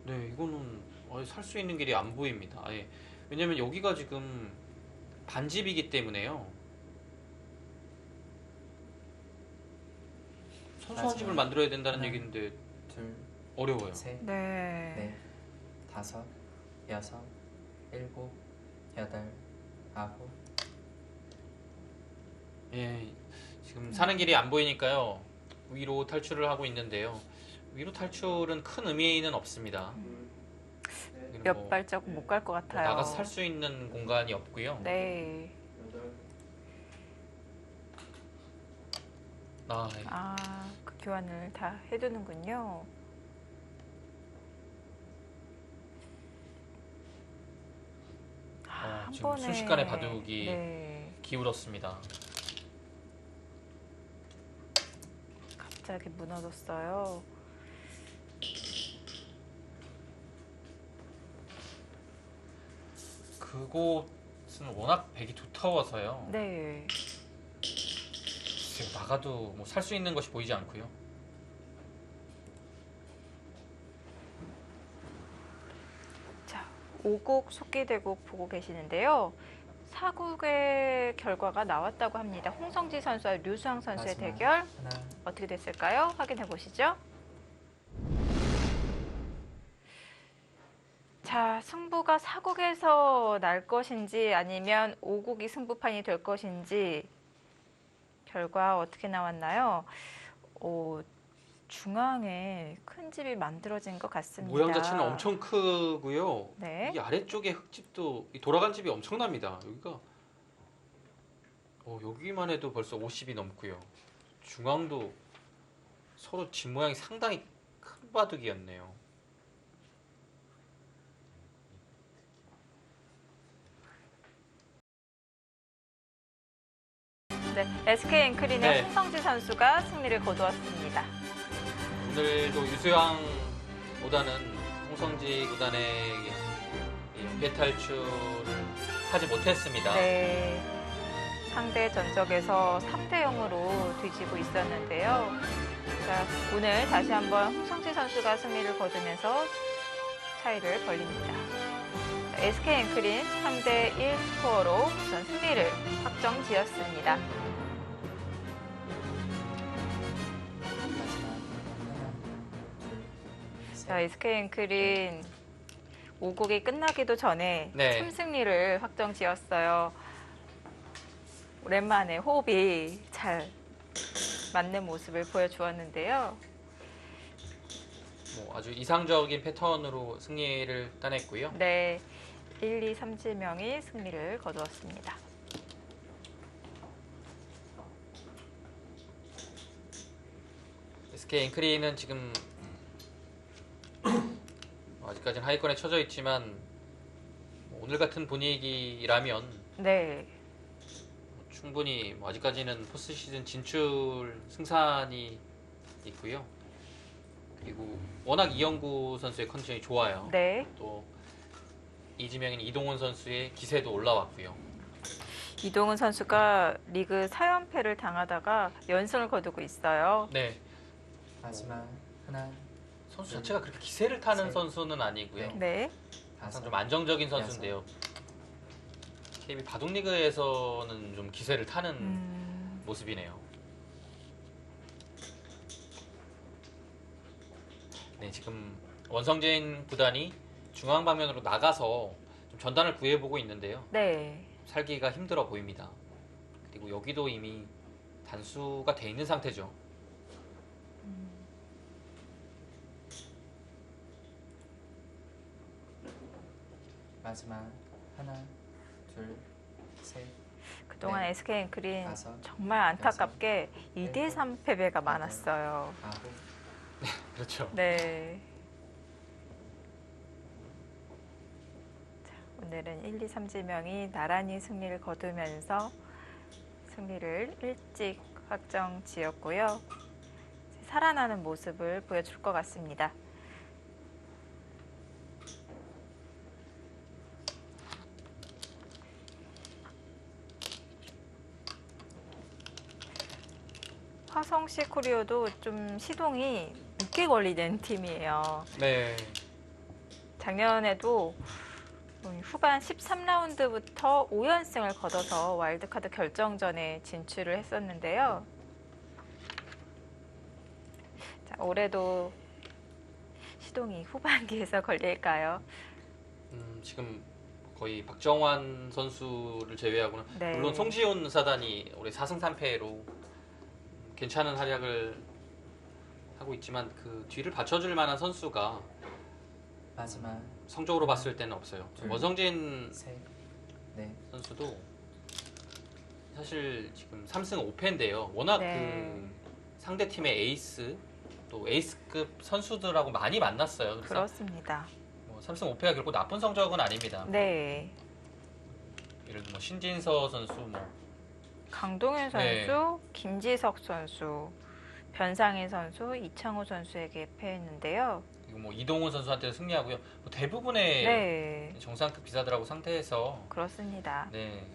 네, 이거는 살 수 있는 길이 안 보입니다. 아예. 왜냐면 여기가 지금 반집이기 때문에요. 선수한 마지막. 집을 만들어야 된다는 하나. 얘기인데 둘, 어려워요. 셋, 네. 넷, 다섯, 여섯, 일곱, 여덟, 아홉, 예, 지금 사는 길이 안 보이니까요. 위로 탈출을 하고 있는데요. 위로 탈출은 큰 의미는 없습니다. 둘, 넷, 여기는 몇 뭐 발자국 못 갈 것 같아요. 나가서 살 수 있는 공간이 없고요. 네. 여덟, 그 교환을 다 해두는군요. 한 지금 번에 순식간에 바둑이 네. 기울었습니다. 갑자기 무너졌어요. 그곳은 워낙 백이 두터워서요. 네. 지금 나가도 뭐 살 수 있는 것이 보이지 않고요. 자, 5곡 속기대국 보고 계시는데요. 4국의 결과가 나왔다고 합니다. 홍성지 선수와 류수왕 선수의 마지막. 대결 하나, 어떻게 됐을까요? 확인해 보시죠. 자, 승부가 4국에서 날 것인지 아니면 5국이 승부판이 될 것인지 결과 어떻게 나왔나요? 중앙에 큰 집이 만들어진 것 같습니다. 모양 자체는 엄청 크고요. 네. 이 아래쪽에 흙집도 이 돌아간 집이 엄청납니다. 여기가 여기만 해도 벌써 50이 넘고요. 중앙도 서로 집 모양이 상당히 큰 바둑이었네요. 네, SK 앵크린의 네. 홍성지 선수가 승리를 거두었습니다. 오늘도 유수양보다는 홍성지 구단의 이 연계 탈출을 하지 못했습니다. 네, 상대 전적에서 3대 0으로 뒤지고 있었는데요. 자, 오늘 다시 한번 홍성지 선수가 승리를 거두면서 차이를 벌립니다. SK 앵크린 3대 1 스코어로 우선 승리를 확정지었습니다. 마지막. 하나, 둘, 셋, 자, SK 앵크린 5국이 끝나기도 전에 네. 팀승리를 확정지었어요. 오랜만에 호흡이 잘 맞는 모습을 보여주었는데요. 뭐 아주 이상적인 패턴으로 승리를 따냈고요. 네, 1, 2, 3지명이 승리를 거두었습니다. SK 앵크리는 지금 아직까지는 하위권에 처져 있지만 오늘 같은 분위기라면 네, 충분히 아직까지는 포스트 시즌 진출 승산이 있고요. 그리고 워낙 이영구 선수의 컨디션이 좋아요. 네. 또 이지명인 이동훈 선수의 기세도 올라왔고요. 이동훈 선수가 리그 4연패를 당하다가 연승을 거두고 있어요. 네, 마지막 하나, 선수 자체가 그렇게 기세를 타는 셋. 선수는 아니고요. 네. 항상 다섯, 좀 안정적인 선수인데요. KB 바둑리그에서는 좀 기세를 타는 모습이네요. 네, 지금 원성진 구단이 중앙 방면으로 나가서 좀 전단을 구해보고 있는데요. 네. 살기가 힘들어 보입니다. 그리고 여기도 이미 단수가 돼 있는 상태죠. 마지막 하나, 둘, 셋, 그동안 네. SK 앵클린 다섯, 정말 안타깝게 2대3 패배가 많았어요. 아홉, 그렇죠. 네. 자, 오늘은 1, 2, 3지명이 나란히 승리를 거두면서 승리를 일찍 확정 지었고요. 살아나는 모습을 보여줄 것 같습니다. 화성시 코리오도 좀 시동이 늦게 걸리는 팀이에요. 네. 작년에도 후반 13라운드부터 5연승을 거둬서 와일드카드 결정전에 진출을 했었는데요. 자, 올해도 시동이 후반기에서 걸릴까요? 지금 거의 박정환 선수를 제외하고는 네. 물론 송지훈 사단이 올해 4승 3패로 괜찮은 활약을 하고 있지만 그 뒤를 받쳐줄 만한 선수가 마지막 성적으로 봤을 때는 없어요. 둘, 원성진 셋, 넷, 선수도 사실 지금 3승 5패인데요. 워낙 네. 그 상대 팀의 에이스 또 에이스급 선수들하고 많이 만났어요. 그래서 그렇습니다. 뭐 3승 5패가 결코 나쁜 성적은 아닙니다. 네. 예를 들면 신진서 선수, 뭐 강동현 선수, 네. 김지석 선수, 변상희 선수, 이창호 선수에게 패했는데요. 그리고 뭐 이동훈 선수한테 승리하고요. 뭐 대부분의 네. 정상급 기사들하고 상대해서 그렇습니다. 네.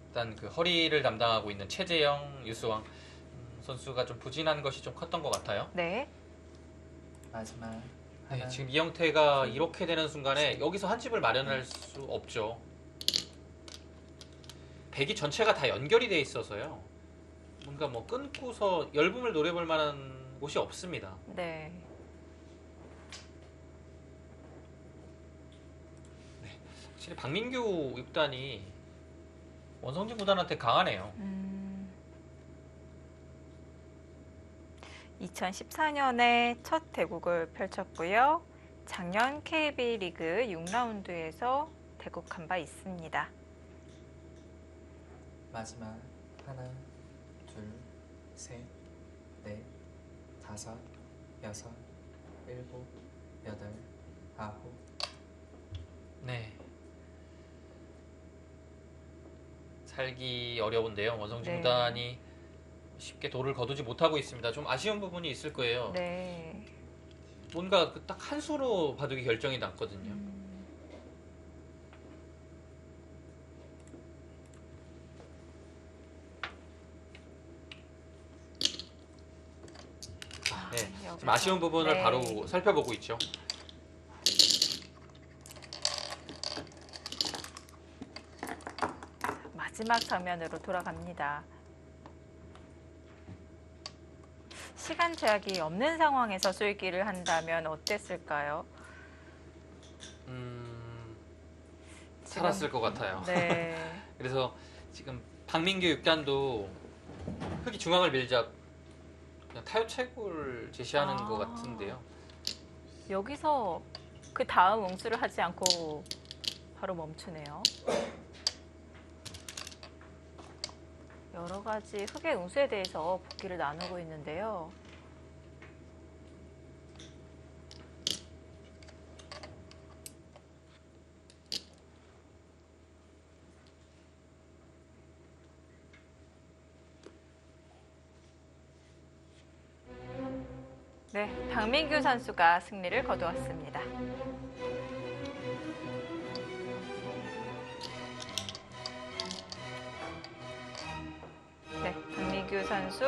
일단 그 허리를 담당하고 있는 최재영, 유수왕 선수가 좀 부진한 것이 좀 컸던 것 같아요. 네. 마지막 네, 하나, 지금 이영태가 이렇게 되는 순간에 여기서 한 집을 마련할 수 없죠. 백이 전체가 다 연결이 돼 있어서요. 뭔가 뭐 끊고서 열분을 노려볼 만한 곳이 없습니다. 네. 확실히 박민규 6단이 원성진 구단한테 강하네요. 2014년에 첫 대국을 펼쳤고요. 작년 KB 리그 6라운드에서 대국한 바 있습니다. 마지막 하나, 둘, 셋, 넷, 다섯, 여섯, 일곱, 여덟, 아홉, 네. 살기 어려운데요. 원성진 네. 구단이 쉽게 도를 거두지 못하고 있습니다. 좀 아쉬운 부분이 있을 거예요. 네. 뭔가 딱 한 수로 바둑이 결정이 났거든요. 네. 여기서. 좀 아쉬운 부분을 네. 바로 살펴보고 있죠. 마지막 장면으로 돌아갑니다. 시간 제약이 없는 상황에서 쏠기를 한다면 어땠을까요? 살았을 것 같아요. 네. 그래서 지금 박민규 6단도 흑이 중앙을 밀자 그냥 타요채굴 제시하는 것 같은데요. 여기서 그 다음 응수를 하지 않고 바로 멈추네요. 여러 가지 흑의 응수에 대해서 보기를 나누고 있는데요. 네, 박민규 선수가 승리를 거두었습니다. 이동규 선수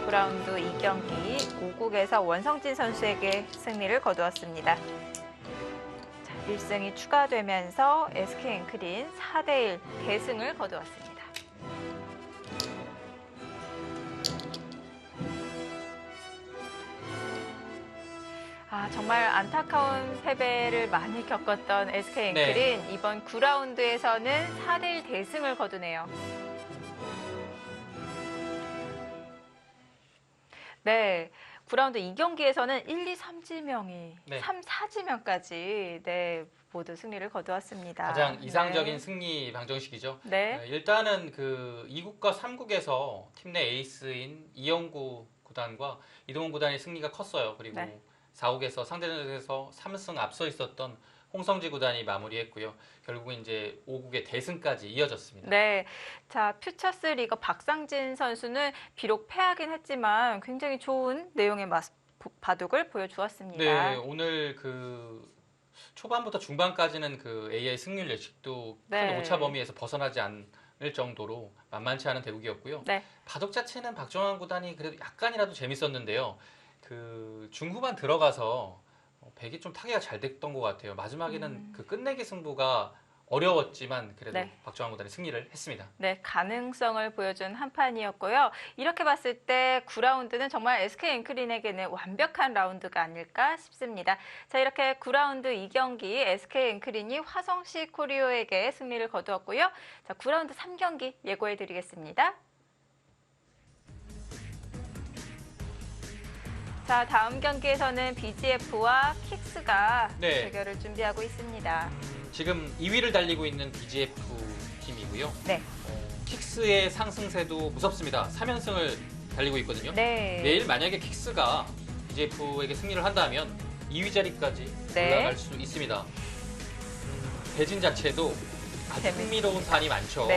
9라운드 2경기 5국에서 원성진 선수에게 승리를 거두었습니다. 자, 1승이 추가되면서 SK 앵크린 4대1 대승을 거두었습니다. 정말 안타까운 패배를 많이 겪었던 SK 앵크린 이번 9라운드에서는 4대1 대승을 거두네요. 네, 9라운드 2경기에서는 1, 2, 3지명이 3, 4지명까지 모두 승리를 거두었습니다. 가장 이상적인 승리 방정식이죠. 일단은 그 2국과 3국에서 팀 내 에이스인 이영구 구단과 이동훈 구단의 승리가 컸어요. 그리고 4국에서 상대전에서 3승 앞서 있었던 홍성지 구단이 마무리했고요. 결국 이제 5국의 대승까지 이어졌습니다. 네, 자 퓨처스 리거 박상진 선수는 비록 패하긴 했지만 굉장히 좋은 내용의 바둑을 보여주었습니다. 네, 오늘 그 초반부터 중반까지는 그 AI 승률 예측도 큰 오차 범위에서 벗어나지 않을 정도로 만만치 않은 대국이었고요. 바둑 자체는 박정환 구단이 그래도 약간이라도 재밌었는데요. 그 중후반 들어가서 백이 좀 타기가 잘 됐던 것 같아요. 마지막에는 그 끝내기 승부가 어려웠지만 그래도 박정환 구단이 승리를 했습니다. 네, 가능성을 보여준 한 판이었고요. 이렇게 봤을 때 9라운드는 정말 SK 앵크린에게는 완벽한 라운드가 아닐까 싶습니다. 자, 이렇게 9라운드 2경기 SK 앵크린이 화성시 코리오에게 승리를 거두었고요. 자, 9라운드 3경기 예고해드리겠습니다. 자, 다음 경기에서는 BGF와 킥스가 대결을 준비하고 있습니다. 지금 2위를 달리고 있는 BGF 팀이고요. 킥스의 상승세도 무섭습니다. 3연승을 달리고 있거든요. 내일 만약에 킥스가 BGF에게 승리를 한다면 2위 자리까지 올라갈 수 있습니다. 대진 자체도 아주 흥미로운 판이 많죠.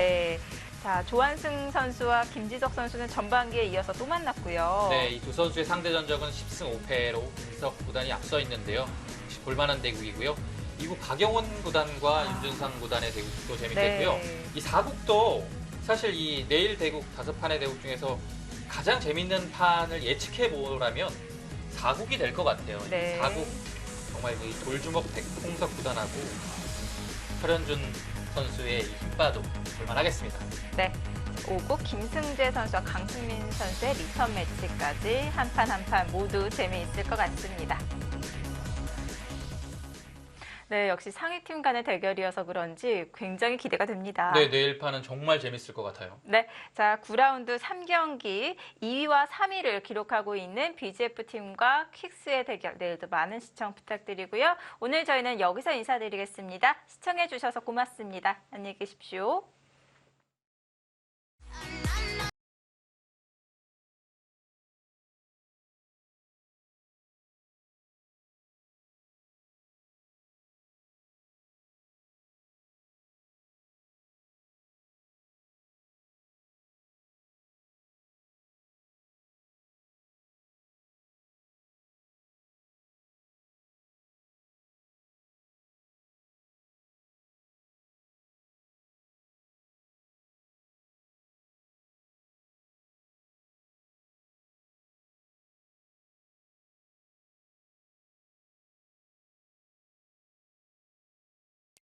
자, 조한승 선수와 김지석 선수는 전반기에 이어서 또 만났고요. 네, 이 두 선수의 상대 전적은 10승 5패로 김지석 구단이 앞서 있는데요. 역시 볼만한 대국이고요. 이국 박영원 구단과 윤준상 구단의 대국도 재밌겠고요. 이 4국도 사실 이 내일 대국 5판의 대국 중에서 가장 재밌는 판을 예측해 보라면 4국이 될 것 같아요. 이 4국 정말 이 돌주먹 홍석 구단하고 설현준 선수의 힘바도 볼만하겠습니다. 5국 김승재 선수와 강승민 선수의 리턴 매치까지 한 판 한 판 모두 재미있을 것 같습니다. 네, 역시 상위팀 간의 대결이어서 그런지 굉장히 기대가 됩니다. 네, 내일 판은 정말 재밌을 것 같아요. 네, 자 9라운드 3경기 2위와 3위를 기록하고 있는 BGF팀과 킥스의 대결, 내일도 많은 시청 부탁드리고요. 오늘 저희는 여기서 인사드리겠습니다. 시청해주셔서 고맙습니다. 안녕히 계십시오.